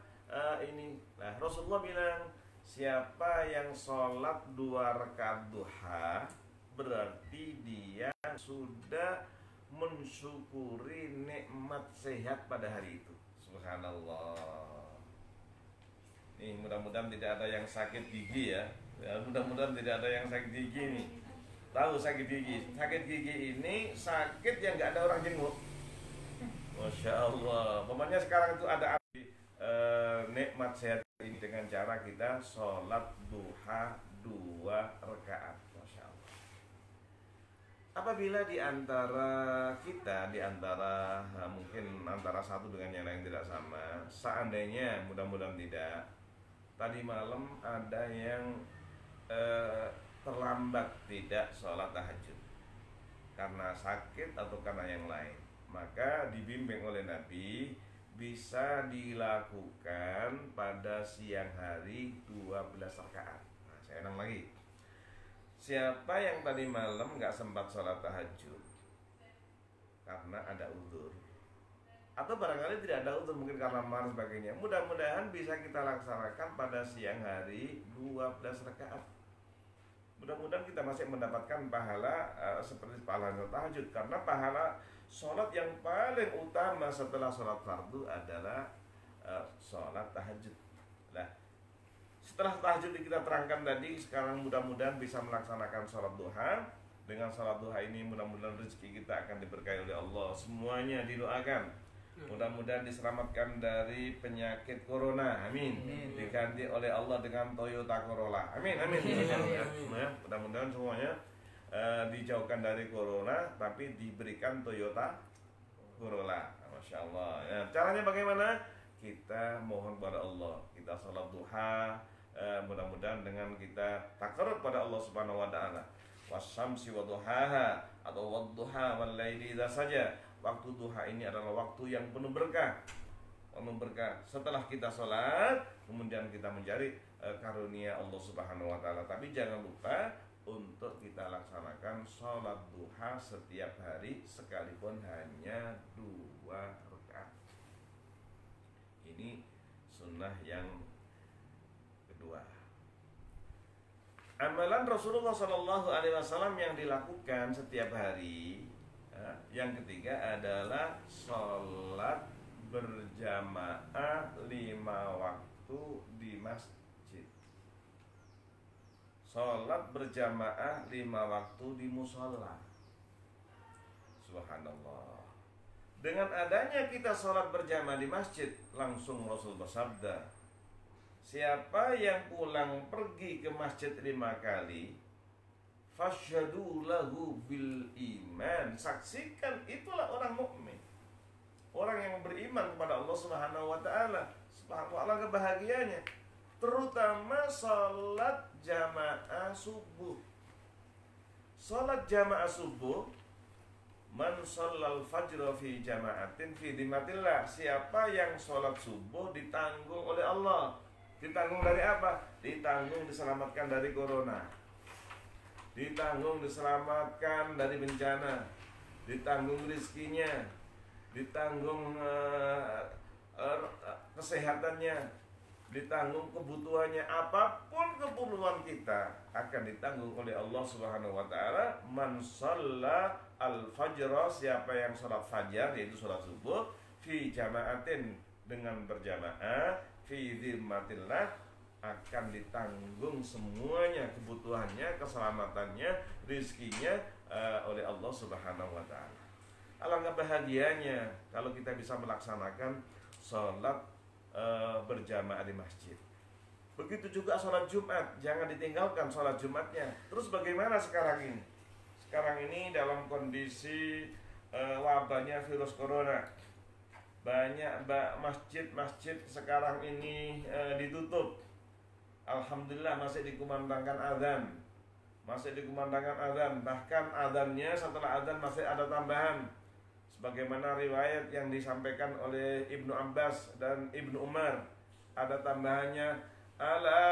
ini. Nah, Rasulullah bilang, siapa yang sholat 2 rakaat duha, berarti dia sudah mensyukuri nikmat sehat pada hari itu. Subhanallah. Nih, mudah-mudahan tidak ada yang sakit gigi ya. Mudah-mudahan tidak ada yang sakit gigi nih. Tahu sakit gigi? Sakit gigi ini sakit yang nggak ada orang jenguk. Masya Allah. Pokoknya sekarang itu ada nikmat sehat ini dengan cara kita sholat duha 2 rakaat. Masya Allah. Apabila di antara kita, di antara mungkin antara satu dengan yang lain tidak sama, seandainya, mudah-mudahan tidak, tadi malam ada yang terlambat tidak sholat tahajud karena sakit atau karena yang lain, maka dibimbing oleh Nabi bisa dilakukan pada siang hari 12 rakaat. Nah, saya ulang lagi. Siapa yang tadi malam nggak sempat sholat tahajud karena ada uzur, atau barangkali tidak ada uzur, mungkin karena marah sebagainya, mudah-mudahan bisa kita laksanakan pada siang hari 12 rakaat. Mudah-mudahan kita masih mendapatkan pahala seperti pahala tahajud, karena pahala sholat yang paling utama setelah sholat fardu adalah sholat tahajud. Nah, setelah tahajud kita terangkan tadi, sekarang mudah-mudahan bisa melaksanakan sholat duha. Dengan sholat duha ini mudah-mudahan rezeki kita akan diberkahi oleh Allah. Semuanya didoakan, mudah-mudahan diselamatkan dari penyakit corona. Amin. Diganti oleh Allah dengan Toyota Corolla. Amin, amin. Mudah-mudahan semuanya dijauhkan dari corona, tapi diberikan Toyota Corolla. Masya Allah. Nah, caranya bagaimana? Kita mohon kepada Allah, kita sholat duha, mudah-mudahan dengan kita takarrub pada Allah Subhanahu wa taala. Wasyamsi wadduhaha atau wadduha wal laili idza saja. Waktu duha ini adalah waktu yang penuh berkah. penuh berkah. Setelah kita sholat, kemudian kita mencari karunia Allah Subhanahu wa Ta'ala. Tapi jangan lupa untuk kita laksanakan sholat duha setiap hari, sekalipun hanya 2 rakaat. Ini sunnah yang kedua. Amalan Rasulullah SAW yang dilakukan setiap hari, yang ketiga adalah sholat berjamaah 5 waktu di masjid. Sholat berjamaah 5 waktu di musola. Subhanallah. Dengan adanya kita sholat berjamaah di masjid, langsung Rasul bersabda, siapa yang pulang pergi ke masjid 5 kali, fasyhadu lahu bil iman, saksikan itulah orang mukmin, orang yang beriman kepada Allah Subhanahu wa Ta'ala. Subhanallah, kebahagiaannya, terutama salat jamaah subuh. Salat jamaah subuh, man shallal fajra fi jama'atin fi dhimmatillah, siapa yang salat subuh ditanggung oleh Allah. Ditanggung dari apa? Ditanggung diselamatkan dari corona, ditanggung diselamatkan dari bencana, ditanggung rizkinya, ditanggung kesehatannya, ditanggung kebutuhannya. Apapun keperluan kita akan ditanggung oleh Allah Subhanahu wa Ta'ala. Man shalla al-fajra, siapa yang sholat fajar, yaitu sholat subuh, fi jama'atin, dengan berjamaah, fi dhimmatillah, akan ditanggung semuanya kebutuhannya, keselamatannya, rizkinya oleh Allah Subhanahu wa Ta'ala. Alangkah bahagianya kalau kita bisa melaksanakan sholat berjamaah di masjid. Begitu juga sholat Jumat, jangan ditinggalkan sholat Jumatnya. Terus bagaimana sekarang ini? Sekarang ini dalam kondisi wabahnya virus corona, banyak masjid-masjid sekarang ini ditutup. Alhamdulillah masih dikumandangkan azan, bahkan azannya setelah azan masih ada tambahan, sebagaimana riwayat yang disampaikan oleh Ibnu Abbas dan Ibnu Umar. Ada tambahannya, ala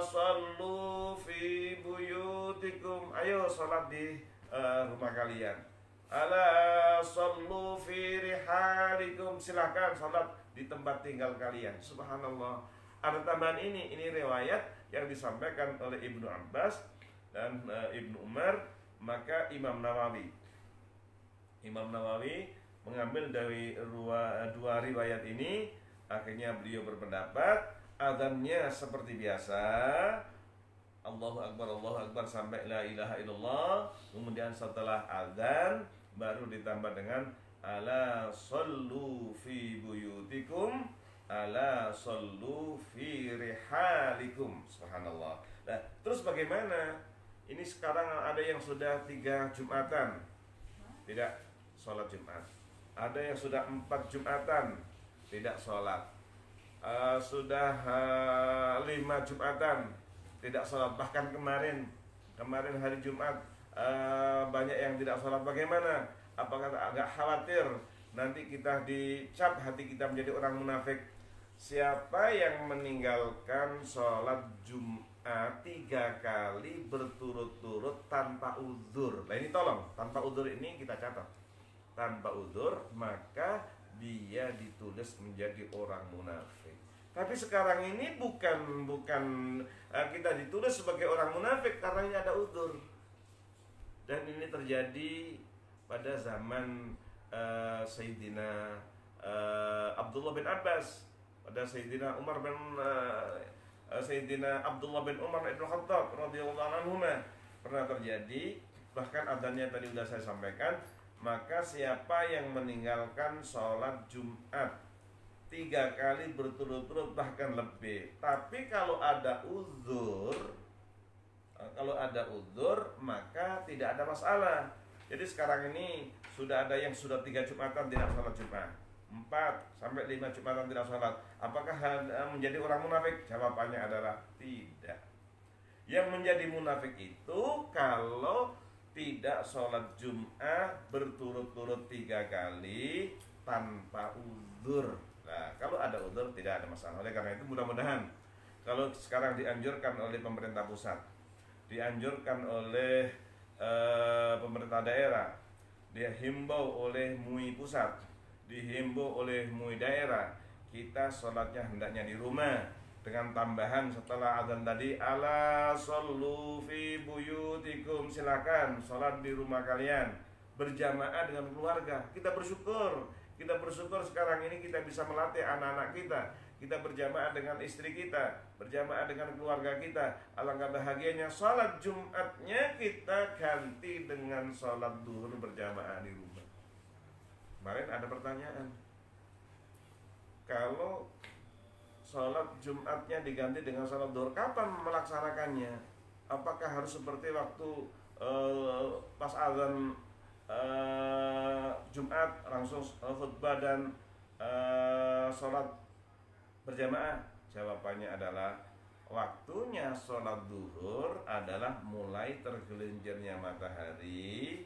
sallu fi buyutikum, ayo sholat di rumah kalian. Ala sallu fi rihalikum, silahkan sholat di tempat tinggal kalian. Subhanallah, ada tambahan ini riwayat yang disampaikan oleh Ibnu Abbas dan Ibnu Umar. Maka Imam Nawawi mengambil dari dua riwayat ini, akhirnya beliau berpendapat azannya seperti biasa, Allahu Akbar sampai la ilaha illallah. Kemudian setelah azan baru ditambah dengan ala sallu fi buyutikum, ala sallu fi rihalikum. Subhanallah. Nah, terus bagaimana? Ini sekarang ada yang sudah 3 Jumatan tidak sholat Jumat, ada yang sudah 4 Jumatan tidak sholat, sudah 5 Jumatan tidak sholat. Bahkan kemarin hari Jumat banyak yang tidak sholat. Bagaimana? Apakah agak khawatir nanti kita dicap, hati kita menjadi orang munafik? Siapa yang meninggalkan sholat Jumat 3 kali berturut-turut tanpa uzur? Nah ini tolong, tanpa uzur ini kita catat. Tanpa uzur, maka dia ditulis menjadi orang munafik. Tapi sekarang ini bukan kita ditulis sebagai orang munafik karena ini ada uzur. Dan ini terjadi pada zaman Sayyidina Abdullah bin Abbas, pada Sayyidina Abdullah bin Umar ibn Khattab radhiyallahu anhu pernah terjadi. Bahkan adanya tadi sudah saya sampaikan. Maka siapa yang meninggalkan sholat Jumat 3 kali berturut-turut bahkan lebih, tapi kalau ada uzur maka tidak ada masalah. Jadi sekarang ini sudah ada yang sudah 3 Jumatan tidak sholat Jumat, 4 sampai 5 Jumatan tidak sholat. Apakah menjadi orang munafik? Jawabannya adalah tidak. Yang menjadi munafik itu kalau tidak sholat Jumat berturut-turut 3 kali tanpa uzur. Nah Nah, kalau ada udzur tidak ada masalah. Oleh karena itu mudah-mudahan kalau sekarang dianjurkan oleh pemerintah pusat, dianjurkan oleh pemerintah daerah, dihimbau oleh MUI pusat, dihimbau oleh MUI daerah, kita sholatnya hendaknya di rumah, dengan tambahan setelah azan tadi, ala shollu fi buyutikum, silakan sholat di rumah kalian berjamaah dengan keluarga. Kita bersyukur sekarang ini kita bisa melatih anak-anak kita berjamaah dengan istri kita, berjamaah dengan keluarga kita. Alangkah bahagianya sholat Jumatnya kita ganti dengan sholat duhur berjamaah di rumah. Kemarin ada pertanyaan, kalau sholat Jumatnya diganti dengan sholat duhur, kapan melaksanakannya? Apakah harus seperti waktu pas azan Jumat langsung khutbah dan sholat berjamaah? Jawabannya adalah waktunya sholat duhur adalah mulai tergelincirnya matahari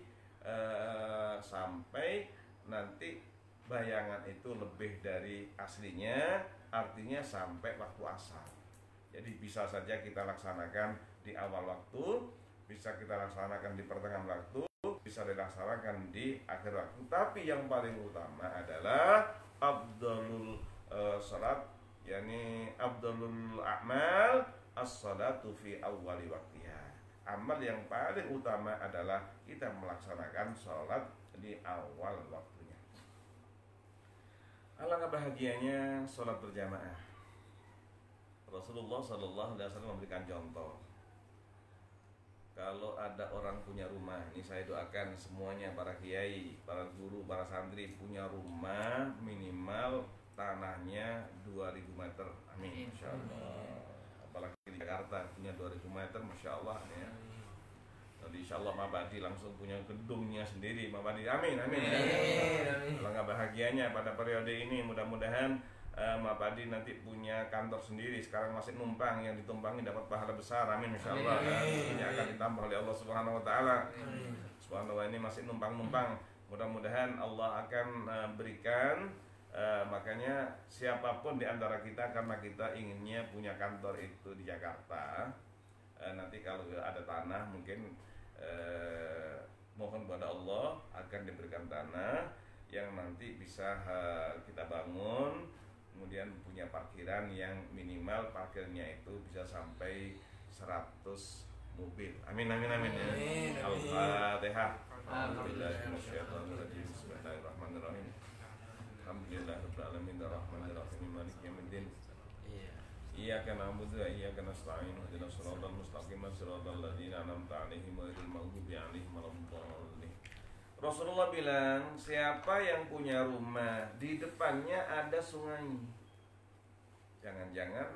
sampai nanti bayangan itu lebih dari aslinya, artinya sampai waktu asar. Jadi bisa saja kita laksanakan di awal waktu, bisa kita laksanakan di pertengahan waktu, bisa dilaksanakan di akhir waktu. Tapi yang paling utama adalah afdalul salat, yakni afdalul a'mal as-salatu fi awwali waktiha. Amal yang paling utama adalah kita melaksanakan sholat di awal waktunya. Alangkah bahagianya sholat berjamaah. Rasulullah SAW memberikan contoh. Kalau ada orang punya rumah, ini saya doakan semuanya, para kiai, para guru, para santri punya rumah minimal tanahnya 2000 meter. Amin, insyaallah. Apalagi di Jakarta punya 2000 meter, masya Allah ya. Jadi insya Allah Mabadi langsung punya gedungnya sendiri, Mabadi. Amin, amin. Alangkah bahagianya pada periode ini, mudah-mudahan Mabadi nanti punya kantor sendiri. Sekarang masih numpang, yang ditumpangi dapat pahala besar. Amin, insya Allah. Ini akan ditambah oleh Allah Subhanahu Wa Taala. Subhanallah, ini masih numpang-numpang. Mudah-mudahan Allah akan berikan. Makanya siapapun di antara kita, karena kita inginnya punya kantor itu di Jakarta, nanti kalau ada tanah mungkin mohon kepada Allah akan diberikan tanah yang nanti bisa kita bangun, kemudian punya parkiran yang minimal parkirnya itu bisa sampai 100 mobil. Amin, amin, amin. Al-Fatihah. Bismillahirrahmanirrahim. Alhamdulillahirabbil alamin arrahmanirrahim maliki yaumiddin. Iyyaka na'budu wa iyyaka nasta'in ihdinas siratal mustaqim siratal ladzina an'amta 'alaihim ghairil maghdubi 'alaihim waladdallin. Rasulullah bilang, siapa yang punya rumah di depannya ada sungai. Jangan-jangan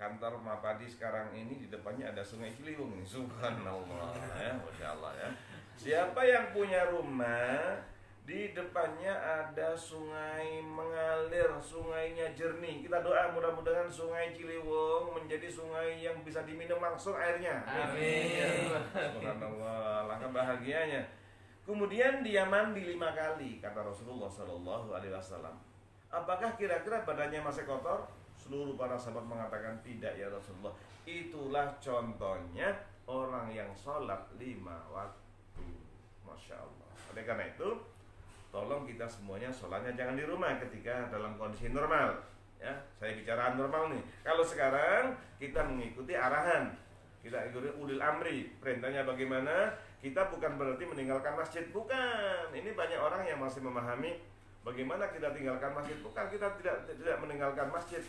kantor Mapadi sekarang ini di depannya ada sungai Ciliwung. Subhanallah ya, masyaallah ya. Siapa yang punya rumah di depannya ada sungai mengalir, sungainya jernih. Kita doa mudah-mudahan sungai Ciliwung menjadi sungai yang bisa diminum langsung airnya. Amin. Subhanallah, langkah bahagianya. Kemudian dia mandi 5 kali, kata Rasulullah SAW. Apakah kira-kira badannya masih kotor? Seluruh para sahabat mengatakan tidak ya Rasulullah. Itulah contohnya orang yang sholat 5 waktu. Masya Allah. Oleh karena itu, tolong kita semuanya sholatnya jangan di rumah ketika dalam kondisi normal. Ya, saya bicara normal nih. Kalau sekarang kita mengikuti arahan, kita ikuti ulil amri, perintahnya bagaimana? Kita bukan berarti meninggalkan masjid, bukan. Ini banyak orang yang masih memahami bagaimana kita tinggalkan masjid. Bukan, kita tidak meninggalkan masjid.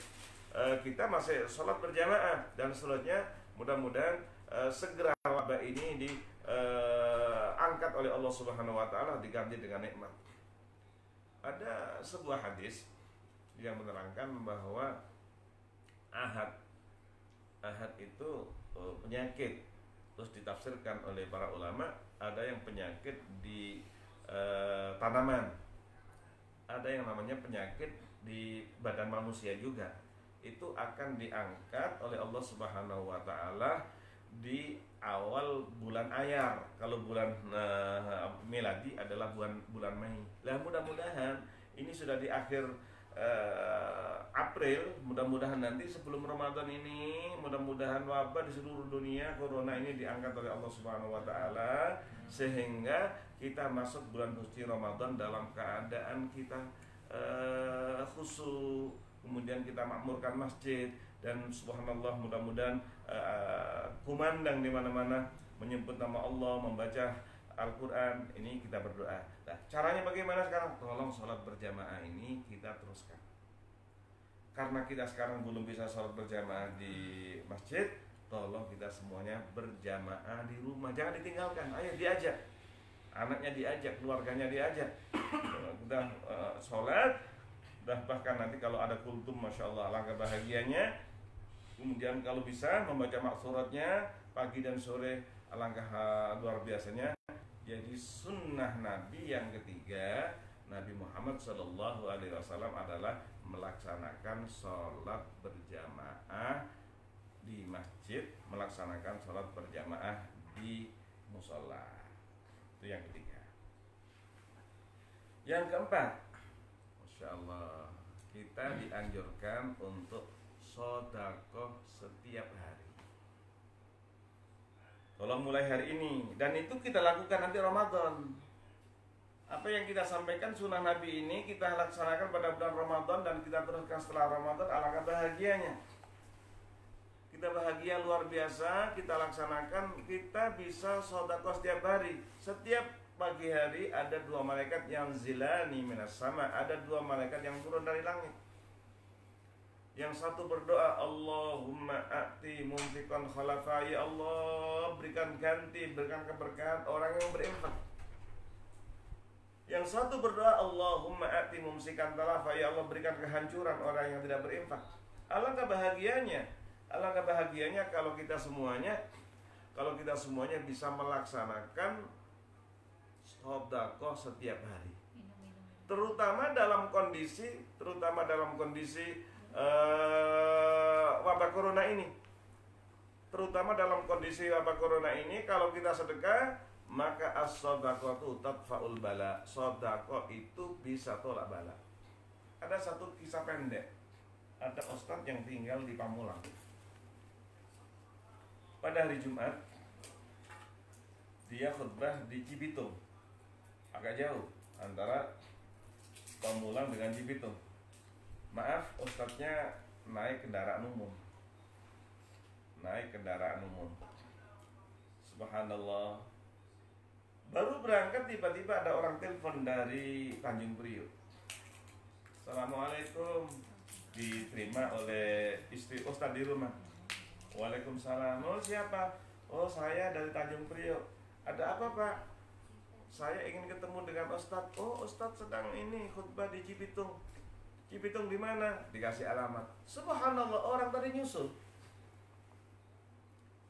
Kita masih sholat berjamaah dan selanjutnya mudah-mudahan segera wabah ini diangkat oleh Allah Subhanahu Wa Taala, diganti dengan nikmat. Ada sebuah hadis yang menerangkan bahwa ahad itu penyakit. Terus ditafsirkan oleh para ulama, ada yang penyakit di tanaman, ada yang namanya penyakit di badan manusia juga. Itu akan diangkat oleh Allah Subhanahu Wa Taala di awal bulan Ayar. Kalau bulan miladi adalah bulan Mei. Lah mudah-mudahan ini sudah di akhir April, mudah-mudahan nanti sebelum Ramadan ini, mudah-mudahan wabah di seluruh dunia corona ini diangkat oleh Allah Subhanahu wa taala, sehingga kita masuk bulan suci Ramadan dalam keadaan kita khusyuk, kemudian kita makmurkan masjid, dan subhanallah, mudah-mudahan kumandang di mana-mana menyebut nama Allah, membaca Al-Quran. Ini kita berdoa. Nah, caranya bagaimana sekarang? Tolong sholat berjamaah ini kita teruskan. Karena kita sekarang belum bisa sholat berjamaah di masjid, tolong kita semuanya berjamaah di rumah. Jangan ditinggalkan. Ayo diajak, anaknya diajak, keluarganya diajak. Kita sholat. Dan bahkan nanti kalau ada kultum, masya Allah, alangkah bahagianya. Kemudian kalau bisa membaca maksuratnya pagi dan sore, alangkah luar biasanya. Jadi sunnah Nabi yang ketiga, Nabi Muhammad SAW adalah melaksanakan sholat berjamaah di masjid, melaksanakan sholat berjamaah di musola. Itu yang ketiga. Yang keempat, masya Allah, kita dianjurkan untuk sedekah setiap hari. Tolong mulai hari ini, dan itu kita lakukan nanti Ramadan. Apa yang kita sampaikan sunnah Nabi ini kita laksanakan pada bulan Ramadan dan kita teruskan setelah Ramadan, alangkah bahagianya. Kita bahagia luar biasa, kita laksanakan, kita bisa sedekah setiap hari. Setiap pagi hari ada 2 malaikat yang zilani minas sama, ada 2 malaikat yang turun dari langit. Yang satu berdoa, Allahumma a'ti mumsikan khalafa, ya Allah, berikan ganti, berikan keberkahan orang yang berinfak. Yang satu berdoa, Allahumma a'ti mumsikan talafa, ya Allah, berikan kehancuran orang yang tidak berinfak. Alangkah bahagianya kalau kita semuanya bisa melaksanakan sedekah setiap hari. Terutama dalam kondisi wabah corona ini. Terutama dalam kondisi wabah corona ini, kalau kita sedekah, maka as-shadaqatu tadfa'ul bala. Sedekah itu bisa tolak bala. Ada satu kisah pendek. Ada ustadz yang tinggal di Pamulang. Pada hari Jumat, dia khutbah di Cibitung. Agak jauh antara Pamulang dengan Cibitung. Maaf, ustadznya naik kendaraan umum. Subhanallah. Baru berangkat tiba-tiba ada orang telepon dari Tanjung Priok. Assalamualaikum. Diterima oleh istri ustadz di rumah. Waalaikumsalam. Oh, siapa? Oh, saya dari Tanjung Priok. Ada apa, Pak? Saya ingin ketemu dengan ustadz. Oh, ustadz sedang ini khutbah di Cibitung. Cibitung di mana? Dikasih alamat. Subhanallah, orang tadi nyusul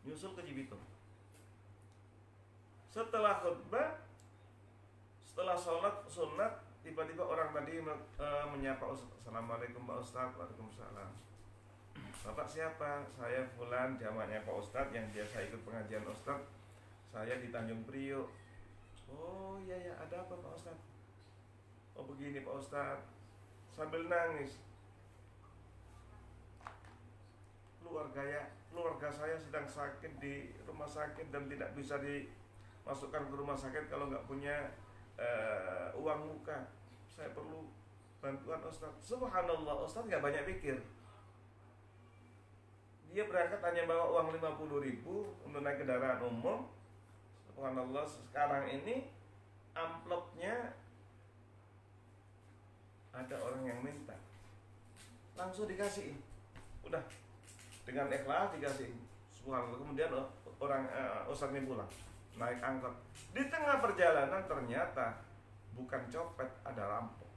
ke Cibitung. Setelah khutbah, setelah sholat sunat, tiba-tiba orang tadi menyapa Ustaz. Assalamualaikum Pak Ustaz. Waalaikumsalam. Bapak siapa? Saya fulan, jamaknya Pak Ustaz yang biasa ikut pengajian Ustaz. Saya di Tanjung Priok. Oh iya ya, ada apa Pak Ustaz? Oh begini Pak Ustaz, sambil nangis, keluarga saya sedang sakit di rumah sakit dan tidak bisa dimasukkan ke rumah sakit kalau nggak punya uang muka. Saya perlu bantuan Ustaz. Subhanallah, Ustaz nggak banyak pikir. Dia berangkat hanya bawa uang 50.000 untuk naik kendaraan umum. Subhanallah, sekarang ini amplopnya ada orang yang minta, langsung dikasih. Udah dengan ikhlas dikasih. Subhanallah. Kemudian orang ustadz ini pulang naik angkot. Di tengah perjalanan ternyata bukan copet, ada rampok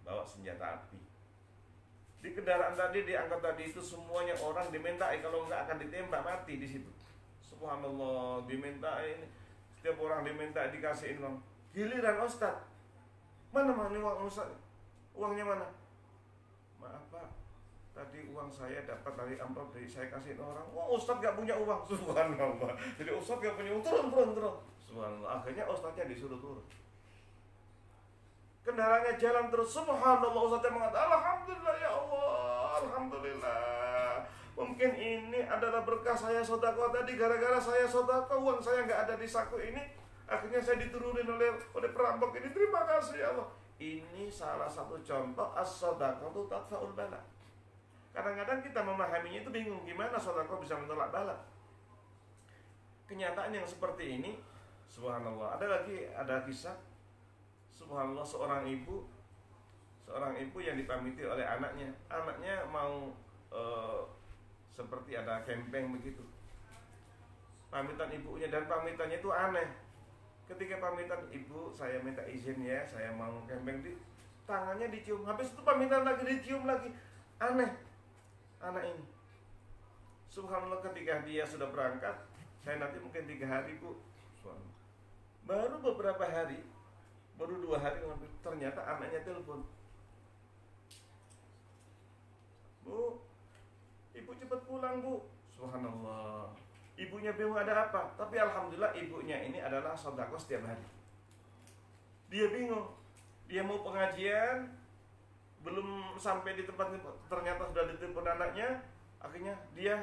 bawa senjata api. Di kendaraan tadi, di angkot tadi itu semuanya orang dimintai, kalau enggak akan ditembak mati di situ. Subhanallah, dimintain, setiap orang diminta dikasihin uang. Giliran ustadz, mana uang ustadz? Uangnya mana? Maaf Pak, tadi uang saya dapat dari amplop, dari saya kasihin orang. Wah, ustadz gak punya uang. Subhanallah. Jadi ustadz gak punya uang, turun. Subhanallah. Akhirnya ustadznya disuruh turun. kendaraannya jalan terus. Subhanallah, Ustaznya mengatakan, alhamdulillah ya Allah, alhamdulillah. Mungkin ini adalah berkah saya sedekah tadi, gara-gara saya sedekah uang saya nggak ada di saku ini, akhirnya saya diturunin oleh perampok ini. Terima kasih ya Allah. Ini salah satu contoh as-shadaqatu tadfa'ul bala. Kadang-kadang kita memahaminya itu bingung, gimana sedekah bisa menolak bala. Kenyataan yang seperti ini, subhanallah. Ada kisah, subhanallah, seorang ibu yang dipamiti oleh anaknya. Anaknya mau seperti ada camping begitu. Pamitan ibunya, dan pamitannya itu aneh. Ketika pamitan, ibu saya minta izin ya, saya mau camping, tangannya dicium. Habis itu pamitan lagi, dicium lagi. Aneh anak ini. Subhanallah, ketika dia sudah berangkat, saya nanti mungkin 3 hari bu. Baru beberapa hari, baru 2 hari, ternyata anaknya telepon, Bu, ibu cepat pulang bu. Subhanallah, ibunya bingung ada apa. Tapi alhamdulillah ibunya ini adalah sedekah setiap hari. Dia bingung, dia mau pengajian, belum sampai di tempat, ternyata sudah ditelepon anaknya. Akhirnya dia,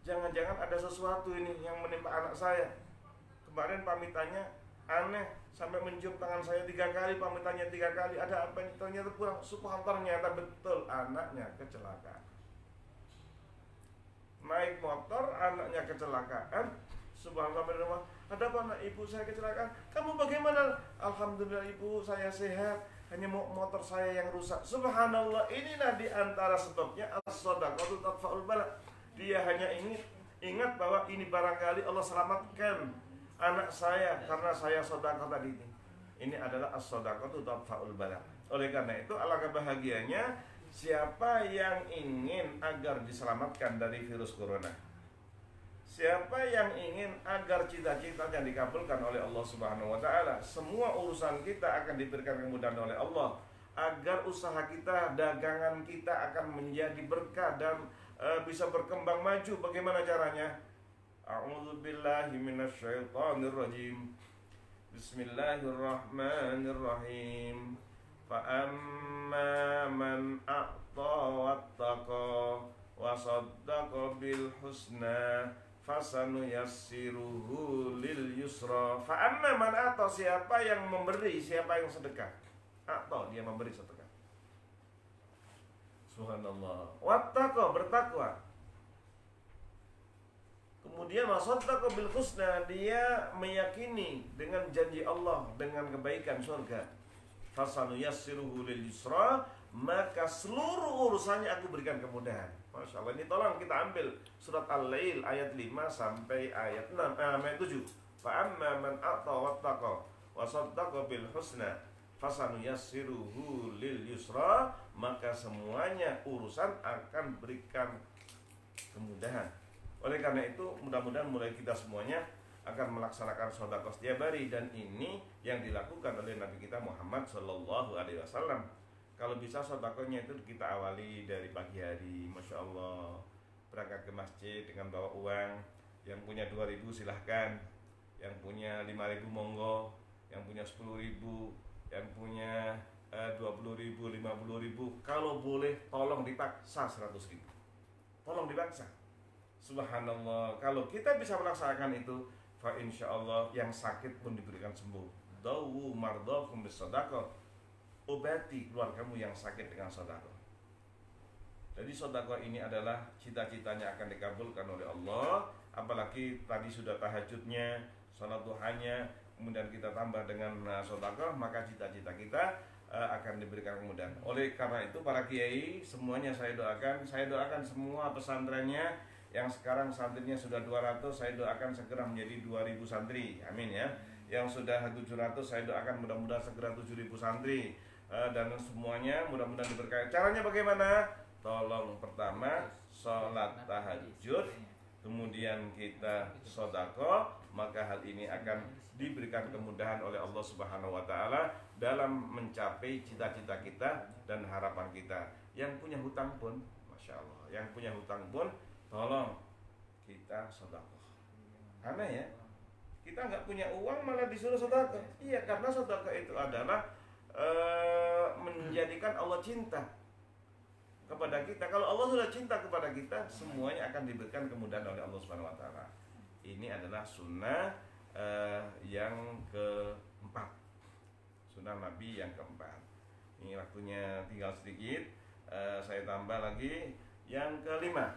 jangan-jangan ada sesuatu ini yang menimpa anak saya. Kemarin pamitannya aneh, sampai mencium tangan saya 3 kali, pamitannya 3 kali. Ada apa ini? Ternyata pulang. Subhanallah, ternyata betul anaknya kecelakaan. Naik motor, anaknya kecelakaan. Subhanallah, berdoa, ada apa anak ibu saya kecelakaan? Kamu bagaimana? Alhamdulillah ibu saya sehat, hanya motor saya yang rusak. Subhanallah, inilah diantara sebabnya as-shadaqatu tadfa'ul bala. Dia hanya ingat bahwa ini barangkali Allah selamatkan anak saya karena saya sedekah tadi ini. Ini adalah as-shadaqatu tadfa'ul bala. Oleh karena itu, alangkah bahagianya siapa yang ingin agar diselamatkan dari virus corona. Siapa yang ingin agar cita-citanya dikabulkan oleh Allah Subhanahu wa taala. Semua urusan kita akan diberikan kemudahan oleh Allah, agar usaha kita, dagangan kita akan menjadi berkah dan bisa berkembang maju. Bagaimana caranya? A'udzubillahi minasyaitonirrajim. Bismillahirrahmanirrahim. Fa'amma man a'ta wattaqa wa saddaqa bil husna fasanuyassiruhu lil yusra. Fa'amma man a'ta, siapa yang memberi, siapa yang sedekah. A'ta, dia memberi sedekah. Subhanallah. Wattaqa, bertakwa. Kemudian wasaddaqa bil husna, dia meyakini dengan janji Allah, dengan kebaikan surga. Fasanuyassiruhu lil yusra, maka seluruh urusannya aku berikan kemudahan. Masya Allah, ini tolong kita ambil surat Al-Lail ayat 5 sampai ayat 6, ayat 7. Fa'amma man a'ta wattaqa wa saddaqa bil husna fasanuyassiruhu lil yusra, maka semuanya urusan akan berikan kemudahan. Oleh karena itu, mudah-mudahan mulai kita semuanya akan melaksanakan sedekah setiap hari, dan ini yang dilakukan oleh Nabi kita Muhammad Sallallahu Alaihi Wasallam. Kalau bisa sedekahnya itu kita awali dari pagi hari, masya Allah, berangkat ke masjid dengan bawa uang. Yang punya 2.000 silahkan, yang punya 5.000 monggo, yang punya 10.000, yang punya 20.000, 50.000. Kalau boleh tolong dipaksa 100.000, tolong dipaksa. Subhanallah, kalau kita bisa melaksanakan itu, fa insyaallah yang sakit pun diberikan sembuh. Dawu mardakum bisadaqah, obati keluargamu yang sakit dengan sedekah. Jadi sedekah ini adalah cita-citanya akan dikabulkan oleh Allah. Apalagi tadi sudah tahajudnya, salat duhanya, kemudian kita tambah dengan sedekah, maka cita-cita kita akan diberikan kemudahan. Oleh karena itu para kiai semuanya saya doakan semua pesantrennya yang sekarang santrinya sudah 200, saya doakan segera menjadi 2.000 santri, amin ya. Yang sudah 700, saya doakan mudah-mudahan segera 7.000 santri, dan semuanya mudah-mudahan diberkahi. Caranya bagaimana? Tolong pertama sholat tahajud, kemudian kita sedekah, maka hal ini akan diberikan kemudahan oleh Allah Subhanahu wa taala dalam mencapai cita-cita kita dan harapan kita. Yang punya hutang pun, masya Allah, yang punya hutang pun tolong kita sedekah. Aneh ya, kita nggak punya uang malah disuruh sedekah. Iya, karena sedekah itu adalah menjadikan Allah cinta kepada kita. Kalau Allah sudah cinta kepada kita, semuanya akan diberikan kemudahan oleh Allah Subhanahu wa taala. Ini adalah sunnah yang keempat. Sunnah Nabi yang keempat. Ini waktunya tinggal sedikit, saya tambah lagi yang kelima.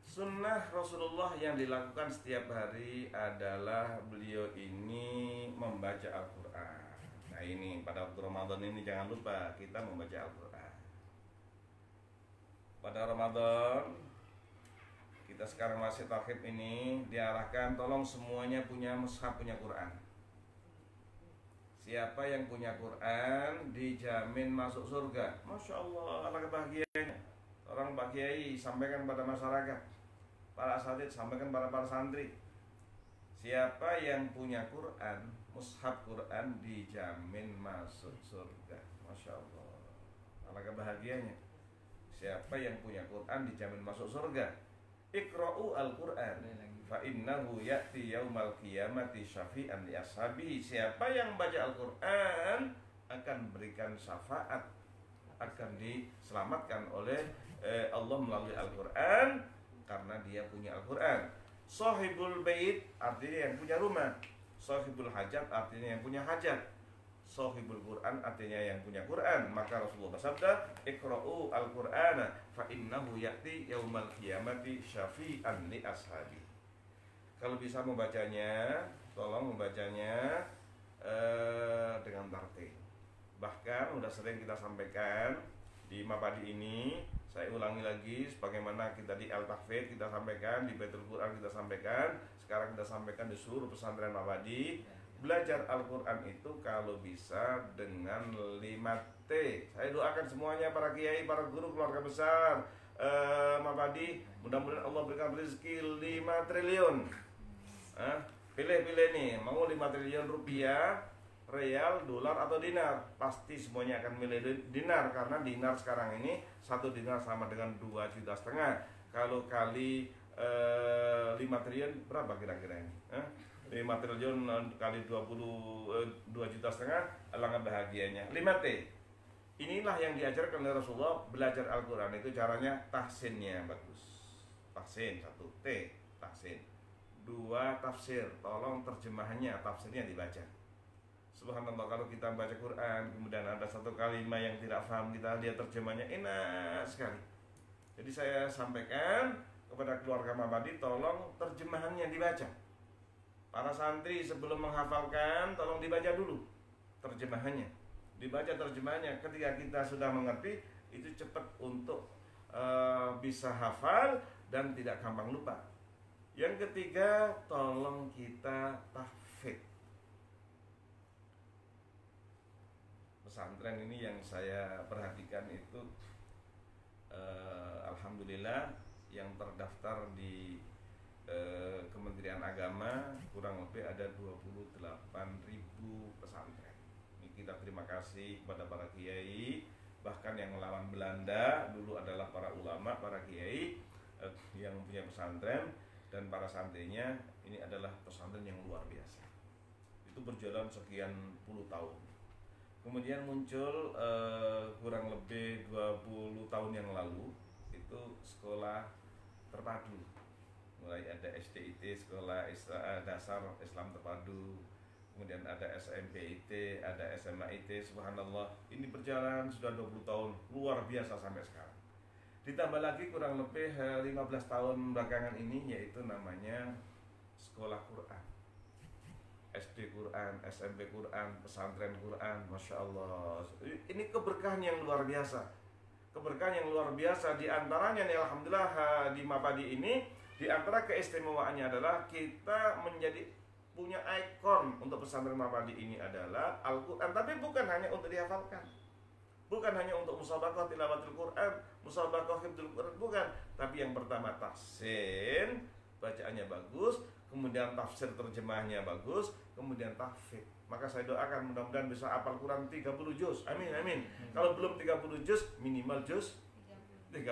Sunnah Rasulullah yang dilakukan setiap hari adalah beliau ini membaca Al-Quran. Nah ini pada waktu Ramadan ini jangan lupa kita membaca Al-Quran. Pada Ramadan kita sekarang masih takhib ini diarahkan tolong semuanya punya mushaf, punya Quran. Siapa yang punya Quran dijamin masuk surga. Masya Allah, alangkah bahagianya. Orang Pak Kiai sampaikan pada masyarakat, para asatidz sampaikan pada para santri. Siapa yang punya Quran, mushaf Quran dijamin masuk surga. Masya Allah, alangkah bahagianya. Siapa yang punya Quran dijamin masuk surga. Iqra'u al-Quran fa innahu ya'ti yaumal qiyamati syafi'an li ashabihi. Siapa yang baca Al-Quran akan berikan syafaat, akan diselamatkan oleh Allah melalui Al-Quran karena dia punya Al-Quran. Sahibul bait artinya yang punya rumah. Sahibul hajat artinya yang punya hajat. Sahibul Quran artinya yang punya Quran. Maka Rasulullah bersabda, Iqra'u al-Qur'ana fa innahu ya'ti yaumal qiyamati syafi'an li ashabi. Kalau bisa membacanya, tolong membacanya dengan tartil. Bahkan sudah sering kita sampaikan di Mapadi ini, saya ulangi lagi sebagaimana kita di Al-Tahfidz kita sampaikan, di Baitul Quran kita sampaikan, sekarang kita sampaikan di seluruh pesantren Mapadi. Belajar Al-Quran itu kalau bisa dengan 5T. Saya doakan semuanya, para kiai, para guru, keluarga besar Mapadi, mudah-mudahan Allah berikan rezeki 5 triliun. Pilih-pilih nih, mau 5 triliun rupiah, real, dolar atau dinar. Pasti semuanya akan milih dinar, karena dinar sekarang ini 1 dinar sama dengan 2,5 juta. Kalau kali 5 triliun berapa kira-kira ini? 5 triliun kali 2,5 juta, alangkah bahagianya. 5T. Inilah yang diajarkan oleh Rasulullah. Belajar Al-Quran itu caranya tahsinnya bagus. Tahsin 1 T, tahsin. 2 tafsir, tolong terjemahannya, tafsirnya dibaca. Subhanallah, kalau kita baca Quran kemudian ada satu kalimat yang tidak paham, kita lihat terjemahnya, enak sekali. Jadi saya sampaikan kepada keluarga Mapadi, tolong terjemahannya dibaca. Para santri sebelum menghafalkan, tolong dibaca dulu terjemahannya. Dibaca terjemahannya. Ketika kita sudah mengerti, itu cepat untuk bisa hafal dan tidak gampang lupa. Yang ketiga, tolong kita tahfidz. Pesantren ini yang saya perhatikan itu alhamdulillah yang terdaftar di Kementerian Agama kurang lebih ada 28.000 pesantren. Ini kita terima kasih kepada para kiai, bahkan yang melawan Belanda dulu adalah para ulama, para kiai yang punya pesantren, dan para santrinya ini adalah pesantren yang luar biasa. Itu berjalan sekian puluh tahun. Kemudian muncul kurang lebih 20 tahun yang lalu itu sekolah terpadu. Mulai ada SDIT, sekolah dasar Islam terpadu, kemudian ada SMPIT, ada SMAIT. Subhanallah, ini berjalan sudah 20 tahun, luar biasa sampai sekarang. Ditambah lagi kurang lebih 15 tahun belakangan ini, yaitu namanya sekolah Quran, SD Quran, SMP Quran, pesantren Quran. Masya Allah, ini keberkahan yang luar biasa. Keberkahan yang luar biasa, diantaranya nih alhamdulillah di Mapadi ini, di antara keistimewaannya adalah kita menjadi punya ikon untuk pesantren Mapadi ini adalah Al-Quran. Tapi bukan hanya untuk dihafalkan, bukan hanya untuk musabaqah tilawatul Quran, musabaqah hifdzul Quran, bukan. Tapi yang pertama tahsin, bacaannya bagus, kemudian tafsir terjemahnya bagus, kemudian tahfidz. Maka saya doakan mudah-mudahan bisa hafal Quran 30 juz. Amin, amin. Kalau belum 30 juz, minimal juz 30.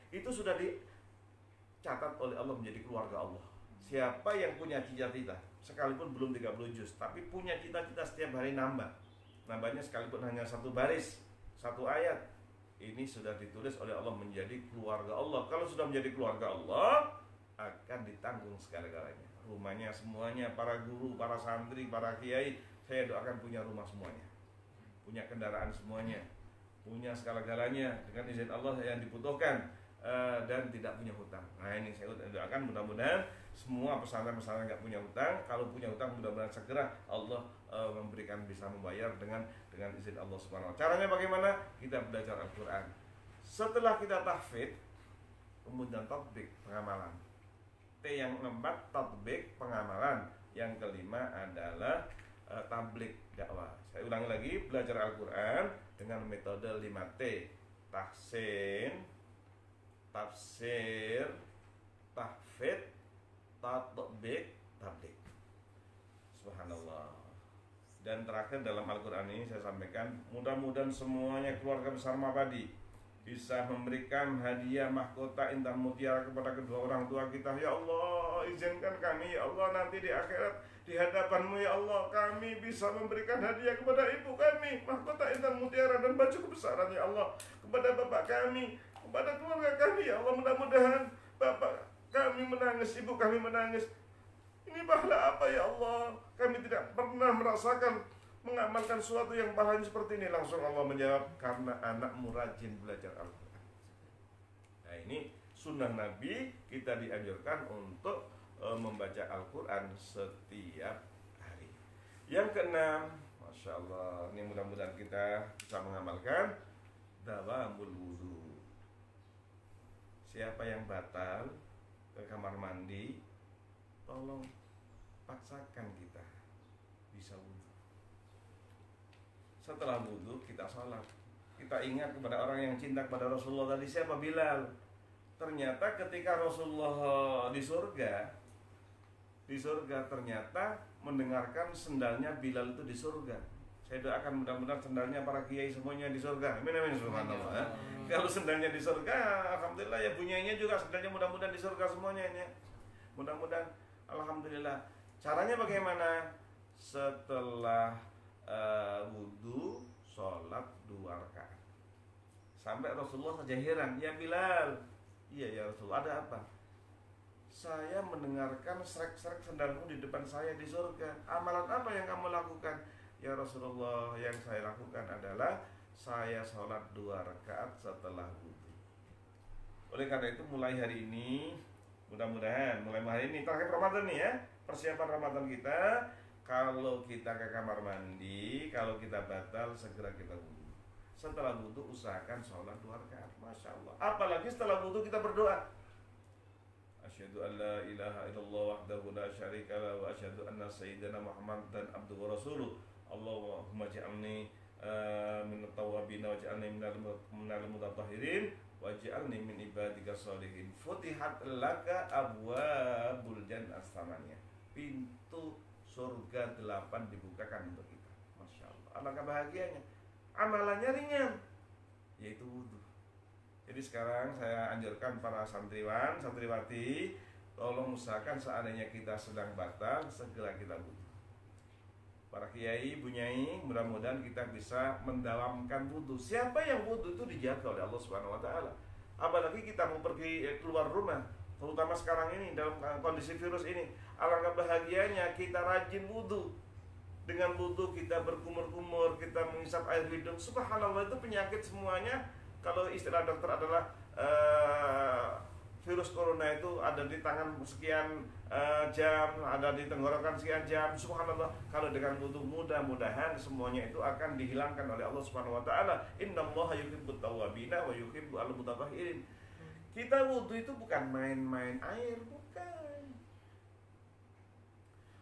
Itu sudah dicatat oleh Allah menjadi keluarga Allah. Siapa yang punya cita-cita sekalipun belum 30 juz, tapi punya cita-cita setiap hari nambah. Nambahnya sekalipun hanya 1 baris, 1 ayat, ini sudah ditulis oleh Allah menjadi keluarga Allah. Kalau sudah menjadi keluarga Allah, akan ditanggung segala-galanya. Rumahnya semuanya, para guru, para santri, para kiai, saya doakan punya rumah semuanya, punya kendaraan semuanya, punya segala-galanya dengan izin Allah yang dibutuhkan, dan tidak punya hutang. Nah ini saya doakan mudah-mudahan semua pesantren-pesantren nggak punya hutang. Kalau punya hutang mudah-mudahan segera Allah memberikan bisa membayar dengan izin Allah Subhanahu wa taala. Caranya bagaimana? Kita belajar Al-Qur'an. Setelah kita tahfidz, kemudian tatbik, pengamalan. T yang keempat tatbik, pengamalan. Yang kelima adalah tablik, dakwah. Saya ulangi lagi, belajar Al-Qur'an dengan metode 5T. Tahsin, tafsir, tahfidz, tatbik, tablik. Subhanallah. Dan terakhir dalam Al-Quran ini saya sampaikan, mudah-mudahan semuanya keluarga besar Mabadi bisa memberikan hadiah mahkota intan mutiara kepada kedua orang tua kita. Ya Allah, izinkan kami ya Allah nanti di akhirat di hadapan-Mu ya Allah, kami bisa memberikan hadiah kepada ibu kami mahkota intan mutiara dan baju kebesaran ya Allah, kepada bapak kami, kepada keluarga kami ya Allah. Mudah-mudahan bapak kami menangis, ibu kami menangis. Ini pahala apa ya Allah? Kami tidak pernah merasakan mengamalkan sesuatu yang pahalanya seperti ini. Langsung Allah menjawab, karena anakmu rajin belajar Al-Quran. Nah ini sunnah Nabi, kita dianjurkan untuk membaca Al-Quran setiap hari. Yang keenam, Masya Allah, ini mudah-mudahan kita bisa mengamalkan dawamul wudu. Siapa yang batal ke kamar mandi, tolong paksakan kita bisa wudhu. Setelah wudhu kita sholat. Kita ingat kepada orang yang cinta kepada Rasulullah tadi, siapa? Bilal. Ternyata ketika Rasulullah di surga ternyata mendengarkan sendalnya Bilal itu di surga. Saya doakan mudah-mudahan sendalnya para kiai semuanya di surga. Amin amin subhanallah. Kalau sendalnya di surga, alhamdulillah ya, bunyinya juga sendalnya mudah-mudahan di surga semuanya ini. Mudah-mudahan, alhamdulillah. Caranya bagaimana? Setelah wudhu, sholat 2 rakaat. Sampai Rasulullah saja heran, ya Bilal, iya ya Rasulullah, ada apa? Saya mendengarkan srek-srek sendalmu di depan saya di surga. Amalan apa yang kamu lakukan? Ya Rasulullah, yang saya lakukan adalah saya sholat 2 rakaat setelah wudhu. Oleh karena itu mulai hari ini, mudah-mudahan mulai hari ini, terakhir Ramadan nih ya, persiapan Ramadan kita. Kalau kita ke kamar mandi, kalau kita batal, segera kita wudhu. Setelah wudhu usahakan sholat 2 rakaat. Masya Allah. Apalagi setelah wudhu kita berdoa, asyhadu an la ilaha illallah wahdahu la syarika lahu wa asyhadu anna sayyidana Muhammadan abduhu wa rasuluh. Allahumma ja'alni minat tawabin waj'alni minal mutatahhirin waj'alni min ibadika sholihin. Futihat laka abwabul jannah as-samaniyah. Pintu surga 8 dibukakan untuk kita. Masya Allah. Alangkah bahagianya. Amalannya ringan, yaitu wudhu. Jadi sekarang saya anjurkan para santriwan, santriwati, tolong usahakan seandainya kita sedang batal, segera kita wudhu. Para kiai, bunyai, mudah-mudahan kita bisa mendawamkan wudhu. Siapa yang wudhu itu dijaga oleh Allah Subhanahu wa taala. Apalagi kita mau pergi keluar rumah, terutama sekarang ini dalam kondisi virus ini. Alangkah bahagianya kita rajin wudhu. Dengan wudhu kita berkumur-kumur, kita menghisap air hidung. Subhanallah, itu penyakit semuanya. Kalau istilah dokter adalah virus corona itu ada di tangan sekian jam, ada di tenggorokan sekian jam. Subhanallah, kalau dengan wudhu mudah-mudahan semuanya itu akan dihilangkan oleh Allah Subhanahu wa taala. Innallaha yuhibbut tawwabina wa yuhibbu al-mutatahhirin. Kita wudhu itu bukan main-main air, bukan.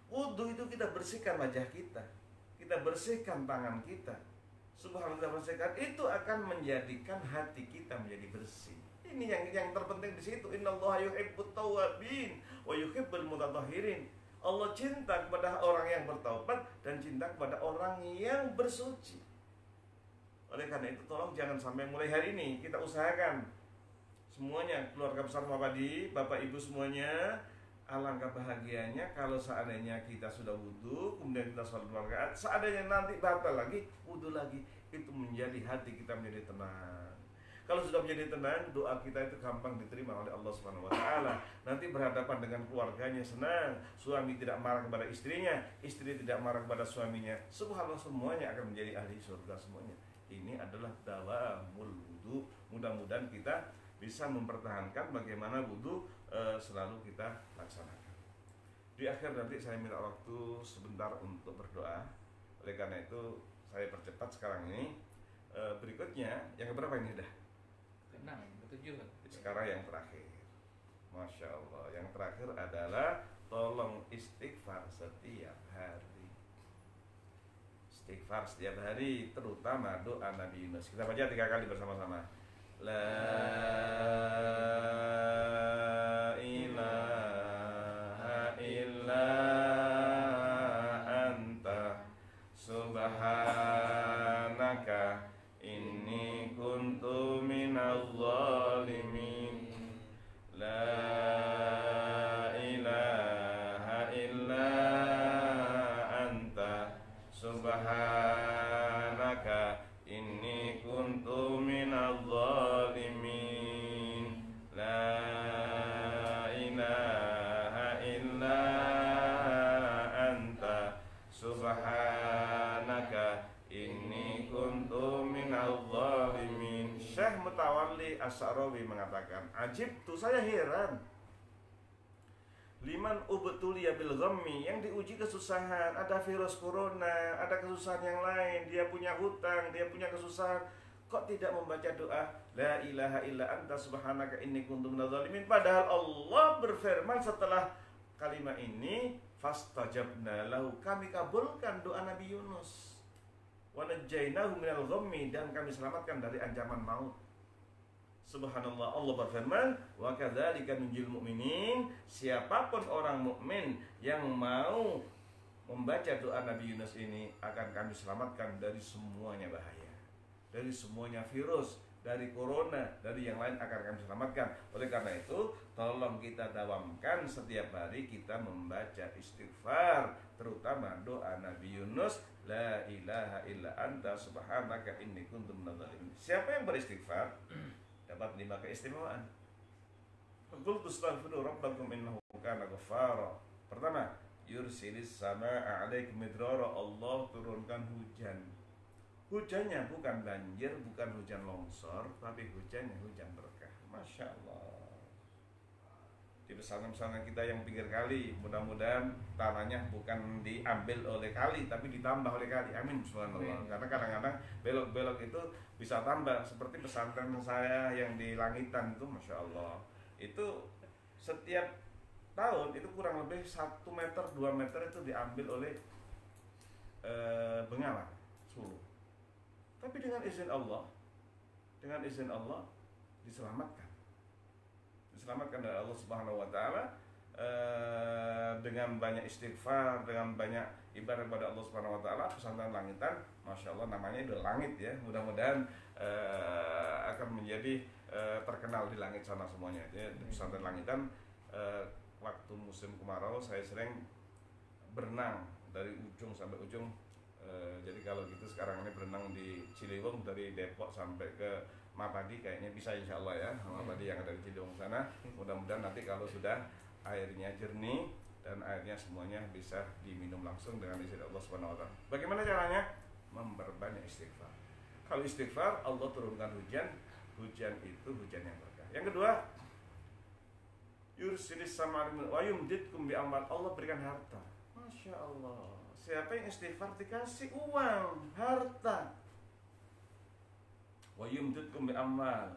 Wudhu itu kita bersihkan wajah kita, kita bersihkan tangan kita. Subhanallah, bersihkan itu akan menjadikan hati kita menjadi bersih. Ini yang terpenting di situ. Innallaha yuhibbut tawwabin wa yuhibbul mutatahhirin. Allah cinta kepada orang yang bertaubat dan cinta kepada orang yang bersuci. Oleh karena itu tolong jangan sampai mulai hari ini kita usahakan semuanya, keluarga besar Mabadi, Bapak Ibu semuanya, Alangkah bahagianya kalau seandainya kita sudah wudhu, kemudian kita sholat 2 rakaat, seandainya nanti batal lagi, wudhu lagi, itu menjadi hati kita menjadi tenang. Kalau sudah menjadi tenang, doa kita itu gampang diterima oleh Allah Subhanahu wa taala. Nanti berhadapan dengan keluarganya senang, suami tidak marah kepada istrinya, istri tidak marah kepada suaminya. Subhanallah, semuanya akan menjadi ahli surga semuanya. Ini adalah dawamul wudu. Mudah-mudahan kita bisa mempertahankan bagaimana wudu selalu kita laksanakan. Di akhir nanti saya minta waktu sebentar untuk berdoa. Oleh karena itu saya percepat sekarang ini. Berikutnya yang keberapa ini dah? Tenang, betul. Sekarang yang terakhir, Masya Allah, yang terakhir adalah tolong istighfar setiap hari. Istighfar setiap hari, terutama doa Nabi Yunus. Kita baca 3 kali bersama-sama. La ilaha illa anta subhanaka inni kuntu minal zalimin. La ilaha illa anta subhanaka inni kuntu minal zalimin. La ilaha illa anta subhanaka inni kuntu minal zalimin. Syekh Mutawalli As-Sa'rawi mengatakan, ajibtu, saya heran, liman ubtuliya bil ghammi, yang diuji kesusahan, ada virus corona, ada kesusahan yang lain, dia punya hutang, dia punya kesusahan, kok tidak membaca doa la ilaha illa anta subhanaka inni kuntu minadz zalimin? Padahal Allah berfirman setelah kalimat ini, fastajabna lahu, kami kabulkan doa Nabi Yunus, wa najjaynahu minal ghammi, dan kami selamatkan dari ancaman maut. Subhanallah, Allah berfirman, wa kadzalika nunjil mu'minin, siapapun orang mukmin yang mau membaca doa Nabi Yunus ini akan kami selamatkan dari semuanya bahaya, dari semuanya virus, dari corona, dari yang lain akan kami selamatkan. Oleh karena itu, tolong kita dawamkan setiap hari kita membaca istighfar, terutama doa Nabi Yunus, la ilaha illa anta subhanaka inni kuntu minadz zalimin. Siapa yang beristighfar dapat 5 keistimewaan. Qul tastaghfiru rabbakum innahu kana ghaffara. Pertama, yursilis samaa'a 'alaikum midrara, Allah turunkan hujan. Hujannya bukan banjir, bukan hujan longsor, tapi hujannya hujan berkah. Masya Allah. Di pesantren-pesantren kita yang pinggir kali, mudah-mudahan tanahnya bukan diambil oleh kali, tapi ditambah oleh kali. Amin, subhanallah. Karena kadang-kadang belok-belok itu bisa tambah. Seperti pesantren saya yang di Langitan itu, Masya Allah, itu setiap tahun itu kurang lebih 1 meter, 2 meter itu diambil oleh Bengawan, Sulu. Tapi dengan izin Allah diselamatkan oleh Allah Subhanahu wa taala, dengan banyak istighfar, dengan banyak ibadah kepada Allah Subhanahu wa taala. Pesantren Langitan, Masya Allah, namanya udah langit ya. Mudah-mudahan akan menjadi terkenal di langit sana semuanya. Jadi di pesantren Langitan, waktu musim kemarau saya sering berenang dari ujung sampai ujung. Jadi kalau gitu sekarang ini berenang di Ciliwung dari Depok sampai ke Mapadi, kayaknya bisa insya Allah ya, Mapadi yang ada di Ciliwung sana. Mudah-mudahan nanti kalau sudah airnya jernih dan airnya semuanya bisa diminum langsung dengan izin Allah Subhanahu wa taala. Bagaimana caranya? Memperbanyak istighfar. Kalau istighfar, Allah turunkan hujan. Hujan itu hujan yang berkah. Yang kedua, yursilis samaa'a wa yumditkum bi amwal, Allah berikan harta. Masya Allah. Siapa yang istighfar dikasih uang, harta. Wa yumditkum bi amwal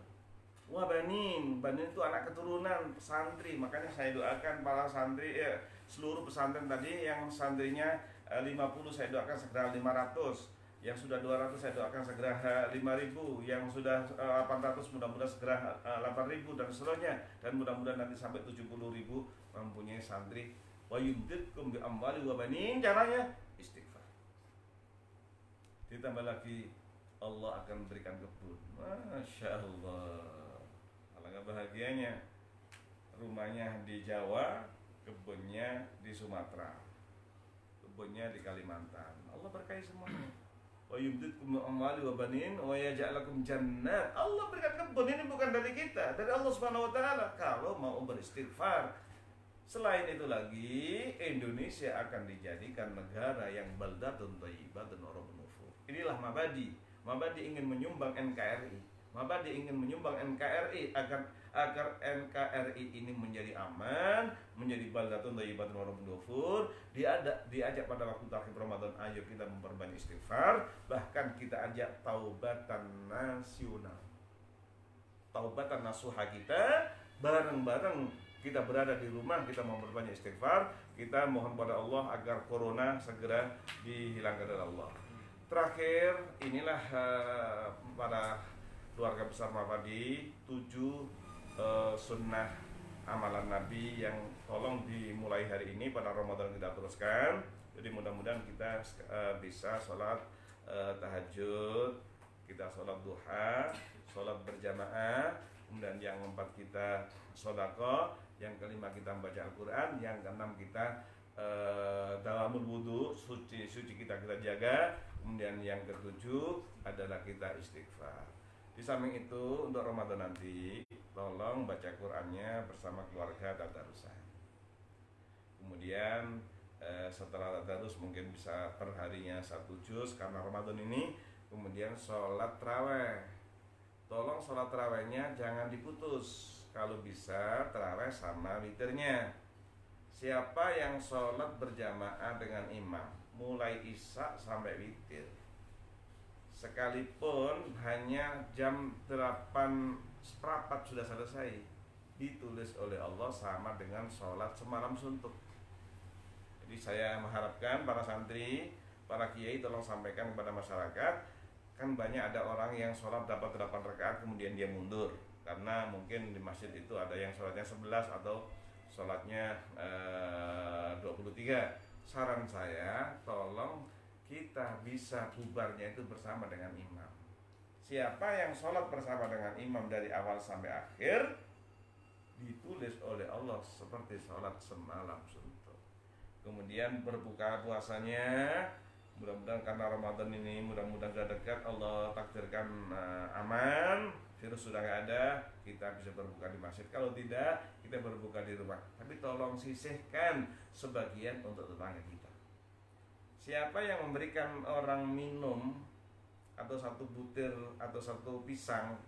wa banin. Banin itu anak keturunan santri. Makanya saya doakan para santri, seluruh pesantren tadi, yang santrinya 50 saya doakan segera 500, yang sudah 200 saya doakan segera 5.000, yang sudah 800 mudah-mudahan segera 8.000 dan seterusnya, dan mudah-mudahan nanti sampai 70.000 mempunyai santri. Wa yumditkum bi amwali wa banin, caranya istighfar. Ditambah lagi Allah akan berikan kebun. Masya Allah. Alangkah bahagianya. Rumahnya di Jawa, kebunnya di Sumatera, kebunnya di Kalimantan. Allah berkahi semuanya. Wa yumditkum amwali wa banin wa yaj'al lakum jannat. Allah berikan kebun, ini bukan dari kita, dari Allah Subhanahu wa taala kalau mau beristighfar. Selain itu lagi, Indonesia akan dijadikan negara yang baldatun thayyibatun wa rabbun ghafur. Inilah Mabadi. Mabadi ingin menyumbang NKRI. Mabadi ingin menyumbang NKRI agar NKRI ini menjadi aman, menjadi baldatun thayyibatun wa rabbun ghafur. Diajak pada waktu takhir Ramadan, ayo kita memperbanyak istighfar, bahkan kita ajak taubatan nasional. Taubatan nasuha kita bareng-bareng. Kita berada di rumah, kita memperbanyak istighfar, kita mohon pada Allah agar corona segera dihilangkan oleh Allah. Terakhir, inilah para keluarga besar Mabadi 7 sunnah amalan Nabi yang tolong dimulai hari ini pada Ramadan kita teruskan. Jadi mudah-mudahan kita bisa sholat tahajud, kita sholat duha, sholat berjamaah, kemudian yang 4 kita sodako, yang kelima kita membaca Al-Quran, yang keenam kita dalamul wudu, suci kita jaga, kemudian yang ketujuh adalah kita istighfar. Di samping itu untuk Ramadan nanti tolong baca Qurannya bersama keluarga tadarusan. Kemudian setelah tadarus mungkin bisa perharinya 1 juz karena Ramadan ini. Kemudian sholat taraweh, tolong sholat tarawehnya jangan diputus. Kalau bisa taraweh sama witirnya. Siapa yang sholat berjamaah dengan imam mulai isya sampai witir, sekalipun hanya jam 8:15 sudah selesai, ditulis oleh Allah sama dengan sholat semalam suntuk. Jadi saya mengharapkan para santri, para kiai tolong sampaikan kepada masyarakat. Kan banyak ada orang yang sholat dapat 8 rakaat kemudian dia mundur, karena mungkin di masjid itu ada yang sholatnya 11 atau sholatnya 23. Saran saya, tolong kita bisa bubarnya itu bersama dengan imam. Siapa yang sholat bersama dengan imam dari awal sampai akhir, ditulis oleh Allah seperti sholat semalam suntuk. Kemudian berbuka puasanya, mudah-mudahan karena Ramadan ini mudah-mudahan sudah dekat, Allah takdirkan aman, virus sudah nggak ada, kita bisa berbuka di masjid. Kalau tidak, kita berbuka di rumah. Tapi tolong sisihkan sebagian untuk tetangga kita. Siapa yang memberikan orang minum atau 1 butir atau 1 pisang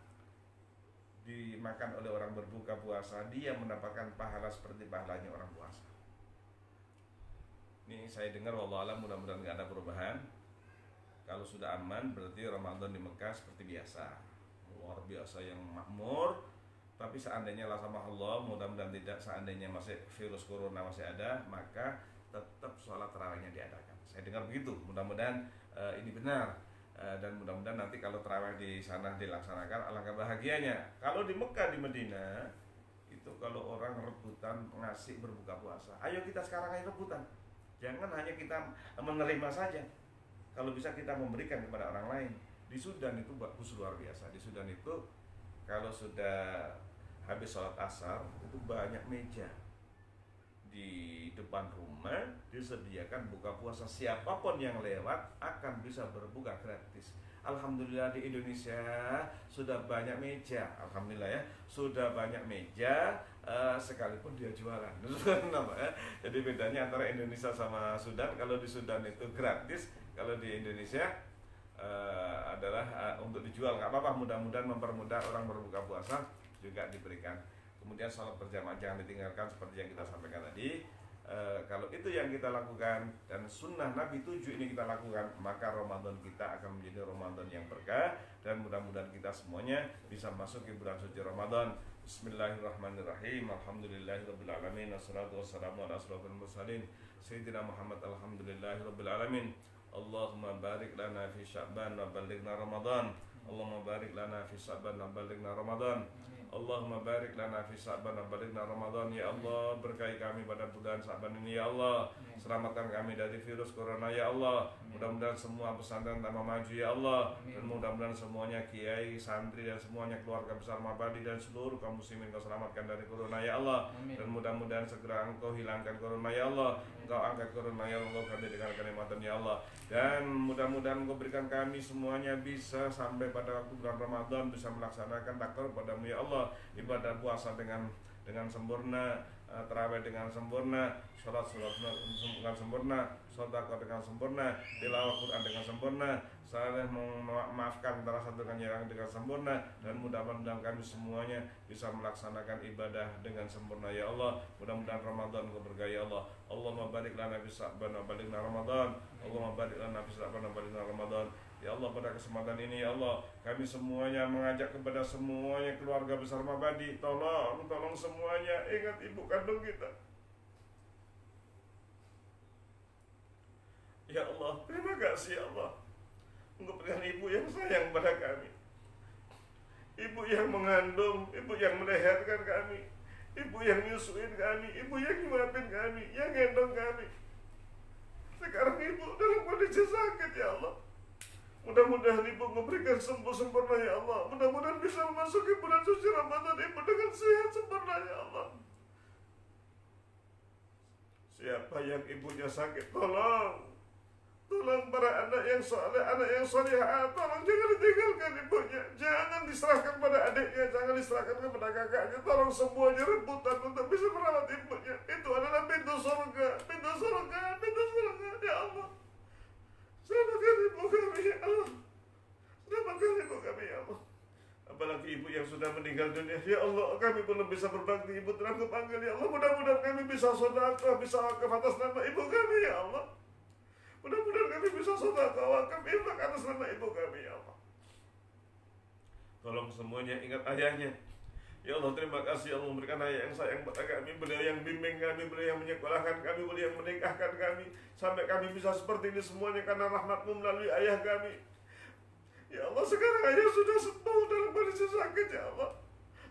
dimakan oleh orang berbuka puasa, dia mendapatkan pahala seperti pahalanya orang puasa. Ini saya dengar wallahu alam, mudah-mudahan nggak ada perubahan. Kalau sudah aman berarti Ramadan di Mekah seperti biasa, luar biasa yang makmur. Tapi seandainya lah sama Allah, mudah-mudahan tidak, seandainya masih virus corona masih ada, maka tetap sholat tarawihnya diadakan. Saya dengar begitu, mudah-mudahan ini benar. Dan mudah-mudahan nanti kalau tarawih di sana dilaksanakan, alangkah bahagianya. Kalau di Mekah, di Madinah itu kalau orang rebutan ngasih berbuka puasa, ayo kita sekarang ayo rebutan. Jangan hanya kita menerima saja. Kalau bisa kita memberikan kepada orang lain. Di Sudan itu bagus luar biasa. Di Sudan itu kalau sudah habis sholat asar itu banyak meja di depan rumah disediakan buka puasa. Siapapun yang lewat akan bisa berbuka gratis. Alhamdulillah di Indonesia sudah banyak meja. Alhamdulillah ya, sudah banyak meja sekalipun dia jualan. Jadi bedanya antara Indonesia sama Sudan, kalau di Sudan itu gratis, kalau di Indonesia adalah untuk dijual. Nggak apa-apa, mudah-mudahan mempermudah orang berbuka puasa juga diberikan. Kemudian salat berjamaah jangan ditinggalkan seperti yang kita sampaikan tadi. Kalau itu yang kita lakukan dan sunnah Nabi 7 ini kita lakukan, maka Ramadan kita akan menjadi Ramadan yang berkah dan mudah-mudahan kita semuanya bisa masuk ke bulan suci Ramadan. Bismillahirrahmanirrahim. Alhamdulillahirabbil alamin. Wassalatu wassalamu ala asrofil mursalin sayyidina Muhammad. Alhamdulillahirabbil alamin. Allahumma barik lana fi Sya'ban wa ballighna Ramadan. Allahumma barik lana fi Sya'ban wa ballighna Ramadan. Allahumma barik lana fi Sya'ban wa balighna Ramadan. Ya Allah, berkahi kami pada bulan Sya'ban ini ya Allah. Selamatkan kami dari virus corona ya Allah. Mudah-mudahan semua pesantren tambah maju ya Allah. Dan mudah-mudahan semuanya kiai, santri dan semuanya keluarga besar Mabadi dan seluruh kaum muslimin Kau selamatkan dari corona ya Allah. Dan mudah-mudahan segera Engkau hilangkan corona ya Allah. Engkau angkat corona ya Allah, kami dengan kenikmatan ya Allah. Dan mudah-mudahan Engkau berikan kami semuanya bisa sampai pada waktu bulan Ramadan bisa melaksanakan takdir padamu ya Allah. Ibadah puasa dengan sempurna, tarawih dengan sempurna, sholat dengan sempurna, sedekah dengan sempurna, tilawah Quran dengan sempurna, saling memaafkan antara satu dengan yang dengan sempurna, dan mudah-mudahan kami semuanya bisa melaksanakan ibadah dengan sempurna ya Allah. Mudah-mudahan Ramadan Kau berkahi ya Allah. Allahumma barik lana fi Sya'ban wa balighna Ramadan. Allahumma barik lana fi Sya'ban wa balighna Ramadan. Ya Allah, pada kesempatan ini ya Allah, kami semuanya mengajak kepada semuanya keluarga besar Mabadi, tolong semuanya ingat ibu kandung kita. Ya Allah, terima kasih ya Allah. Engkau berikan ibu yang sayang pada kami, ibu yang mengandung, ibu yang melahirkan kami, ibu yang nyusuin kami, ibu yang nyuapin kami, yang gendong kami. Sekarang ibu dalam kondisi sakit ya Allah. Mudah-mudahan ibu memberikan sembuh sempurna ya Allah. Mudah-mudahan bisa memasuki bulan suci Ramadan ibu dengan sehat sempurna ya Allah. Siapa yang ibunya sakit, tolong para anak yang soleh, anak yang solehah, tolong jangan ditinggalkan ibunya, jangan diserahkan pada adiknya, jangan diserahkan kepada kakaknya. Tolong semuanya rebutan untuk bisa merawat ibunya. Itu adalah pintu surga ya Allah. Selamatkan ibu kami ya Allah. Selamatkan ibu kami ya Allah. Apalagi ibu yang sudah meninggal dunia ya Allah, kami belum bisa berbakti, ibu telah kepanggil ya Allah. Mudah-mudahan kami bisa sedekah, bisa wakaf atas nama ibu kami ya Allah. Mudah-mudahan kami bisa sedekah, wakaf, infak atas nama ibu kami ya Allah. Tolong semuanya ingat ayahnya ya Allah. Terima kasih ya Allah, memberikan ayah yang sayang pada kami. Beliau yang bimbing kami, beliau yang menyekolahkan kami, beliau yang menikahkan kami, sampai kami bisa seperti ini semuanya karena rahmat-Mu melalui ayah kami ya Allah. Sekarang ayah sudah sembuh dalam kondisi sakit ya Allah.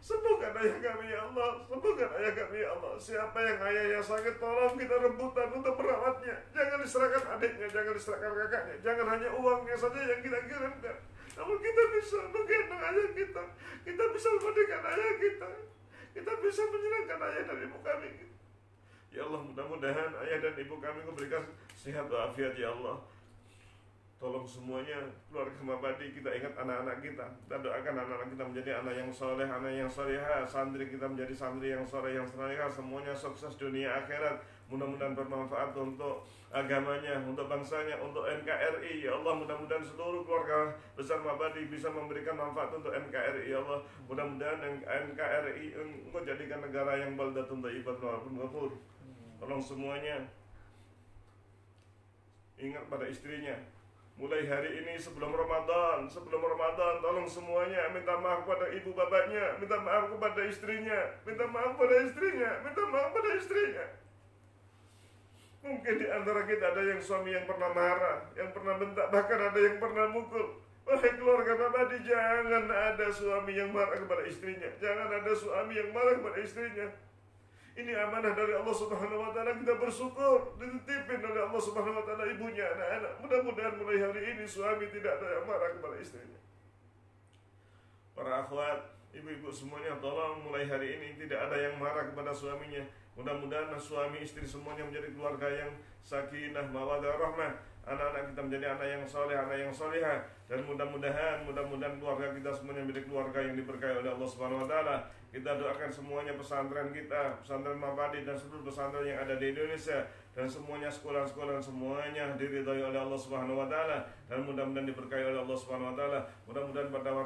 Sembuhkan ayah kami ya Allah, sembuhkan ayah kami ya Allah. Siapa yang ayahnya sakit, tolong kita rebutan untuk merawatnya. Jangan diserahkan adiknya, jangan diserahkan kakaknya, jangan hanya uangnya saja yang kita kirimkan, namun kita bisa menggendong ayah kita, kita bisa memandikan ayah kita bisa menyerahkan ayah dan ibu kami. Ya Allah, mudah-mudahan ayah dan ibu kami memberikan sehat walafiat ya Allah. Tolong semuanya keluarga Mabadi, kita ingat anak-anak kita doakan anak-anak kita menjadi anak yang soleh, anak yang solehah, santri kita menjadi santri yang soleh, yang solehah, semuanya sukses dunia akhirat. Mudah-mudahan bermanfaat untuk agamanya, untuk bangsanya, untuk NKRI ya Allah. Mudah-mudahan seluruh keluarga besar Mabadi bisa memberikan manfaat untuk NKRI ya Allah. Mudah-mudahan NKRI Engkau jadikan negara yang baldatun thayyibatun walaupun ghafur. Tolong semuanya ingat pada istrinya. Mulai hari ini sebelum Ramadan, tolong semuanya minta maaf pada ibu bapaknya, minta maaf kepada istrinya, minta maaf pada istrinya. Mungkin di antara kita ada yang suami yang pernah marah, yang pernah bentak, bahkan ada yang pernah mukul. Wahai keluarga Mabadi, jangan ada suami yang marah kepada istrinya, jangan ada suami yang marah kepada istrinya. Ini amanah dari Allah Subhanahu wa taala, kita bersyukur dititipin oleh Allah Subhanahu wa taala ibunya, anak-anak. Mudah-mudahan mulai hari ini suami tidak ada yang marah kepada istrinya. Para akhwat, ibu-ibu semuanya, tolong mulai hari ini tidak ada yang marah kepada suaminya. Mudah-mudahan suami istri semuanya menjadi keluarga yang sakinah, mawaddah, rahmah. Anak-anak kita menjadi anak yang soleh, anak yang solehah. Dan mudah-mudahan keluarga kita semuanya menjadi keluarga yang diberkahi oleh Allah Subhanahu wa taala. Kita doakan semuanya pesantren kita, pesantren Mabadi dan seluruh pesantren yang ada di Indonesia, dan semuanya sekolah-sekolah semuanya diridhai oleh Allah Subhanahu wa taala, dan mudah-mudahan diberkahi oleh Allah Subhanahu wa taala. Mudah-mudahan pada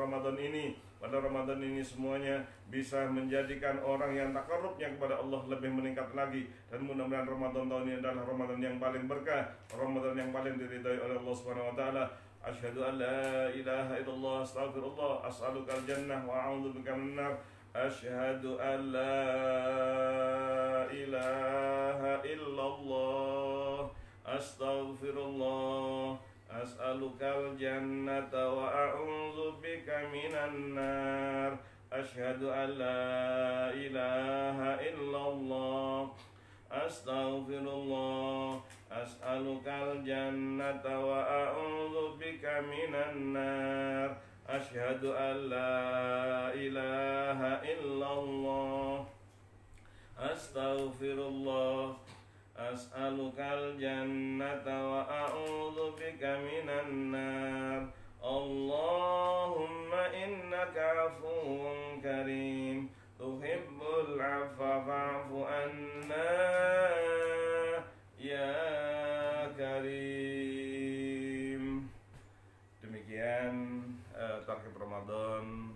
Ramadan ini semuanya bisa menjadikan orang yang takarrubnya kepada Allah lebih meningkat lagi, dan mudah-mudahan Ramadan tahun ini adalah Ramadan yang paling berkah, Ramadan yang paling diridhai oleh Allah Subhanahu wa taala. Asyhadu an la ilaha illallah, astaghfirullah, as'alukal jannah wa a'udzubika minan nar. Asyhadu an la ilaha illallah, astaghfirullah, as'alukal jannata wa a'udzubika minan nar. أشهد أن لا إله إلا الله أستغفر الله أسألك الجنة وأعوذ بك من النار أشهد أن لا إله إلا الله أستغفر الله أسألك الجنة وأعوذ بك من النار اللهم إنك عفو كريم تحب العفو فاعف عنا ya Karim. Demikian tarhib Ramadan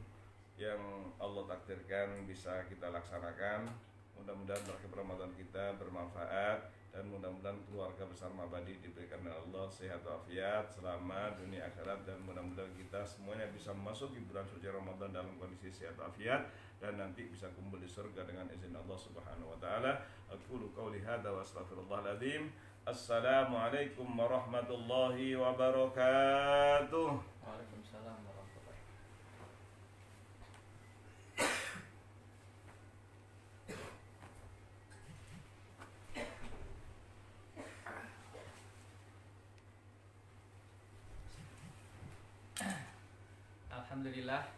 yang Allah takdirkan bisa kita laksanakan. Mudah-mudahan tarhib Ramadan kita bermanfaat dan mudah-mudahan keluarga besar Mabadi diberikan oleh Allah sehat walafiat selama dunia akhirat, dan mudah-mudahan kita semuanya bisa memasuki bulan suci Ramadan dalam kondisi sehat walafiat dan nanti bisa kumpul di surga dengan izin Allah Subhanahu wa taala. Aqulu qauli hadza wa astaghfirullahal azim. Assalamualaikum warahmatullahi wabarakatuh. Waalaikumsalam warahmatullahi wabarakatuh. Alhamdulillah,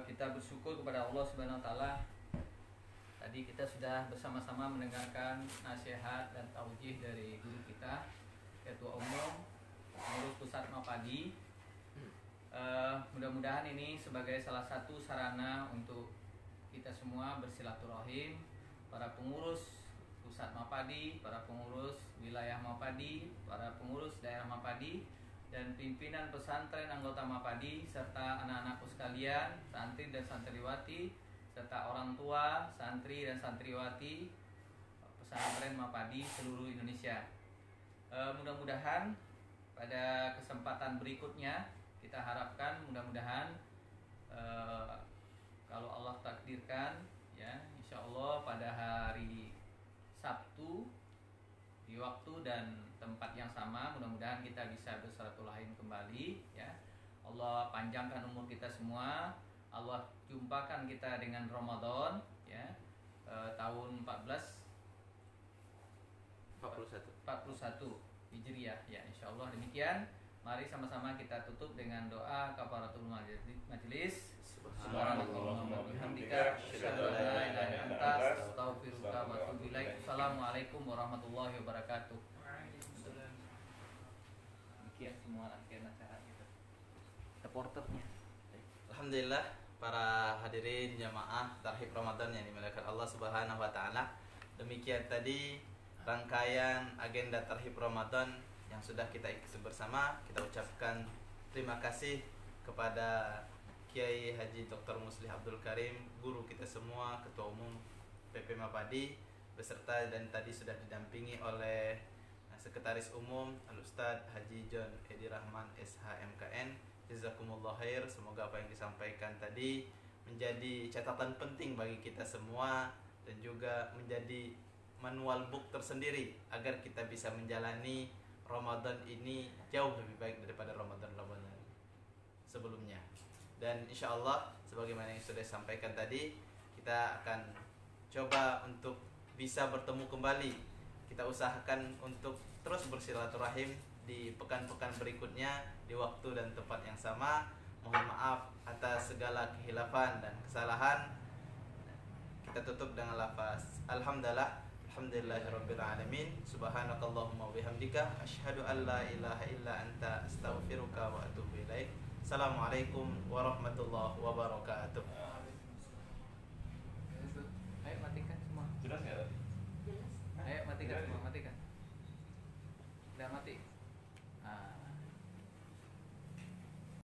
kita bersyukur kepada Allah Subhanahu wa taala. Tadi kita sudah bersama-sama mendengarkan nasihat dan taujih dari guru kita, Ketua Umum Pengurus Pusat Mapadi. Mudah-mudahan ini sebagai salah satu sarana untuk kita semua bersilaturahim, para pengurus Pusat Mapadi, para pengurus wilayah Mapadi, para pengurus daerah Mapadi, dan pimpinan pesantren anggota Mapadi, serta anak-anakku sekalian, santri dan santriwati, serta orang tua, santri dan santriwati pesantren Mapadi seluruh Indonesia. Mudah-mudahan pada kesempatan berikutnya kita harapkan mudah-mudahan kalau Allah takdirkan, ya insya Allah pada hari Sabtu di waktu dan tempat yang sama, mudah-mudahan kita bisa bersilaturahim kembali, ya. Allah panjangkan umur kita semua, Allah jumpakan kita dengan Ramadan, ya, tahun 41 Hijriah, ya, insya Allah demikian. Mari sama-sama kita tutup dengan doa kafaratul majelis. Subhanallah wa bihamdika, asyhadu an la ilaha illa anta, astaghfiruka wa atubu ilaik. Assalamualaikum warahmatullahi wabarakatuh. Demikian semua rangkaian acara kita. Reporternya. Alhamdulillah, para hadirin jamaah tarhib Ramadan yang dimuliakan Allah Subhanahu wa taala. Demikian tadi rangkaian agenda tarhib Ramadan yang sudah kita ikuti bersama. Kita ucapkan terima kasih kepada Kiai Haji Dr. Muslih Abdul Karim, guru kita semua, Ketua Umum PP Mapadi, beserta dan tadi sudah didampingi oleh Sekretaris Umum Al-Ustadz Haji John Edi Rahman SHMKN. Jazakumullah khair. Semoga apa yang disampaikan tadi menjadi catatan penting bagi kita semua dan juga menjadi manual book tersendiri agar kita bisa menjalani Ramadan ini jauh lebih baik daripada Ramadan-Ramadan sebelumnya. Dan insya Allah sebagaimana yang sudah disampaikan tadi, kita akan coba untuk bisa bertemu kembali. Kita usahakan untuk terus bersilaturahim di pekan-pekan berikutnya di waktu dan tempat yang sama. Mohon maaf atas segala kehilafan dan kesalahan. Kita tutup dengan lafaz alhamdulillah, alhamdulillahirabbil alamin, subhanakallahumma wabihamdika, asyhadu an la ilaha illa anta, astaghfiruka wa atubu ilaik. Assalamualaikum warahmatullahi wabarakatuh. Ayo matikan semua. Jelas nggak tadi? Ayo matikan semua, matikan. Udah mati.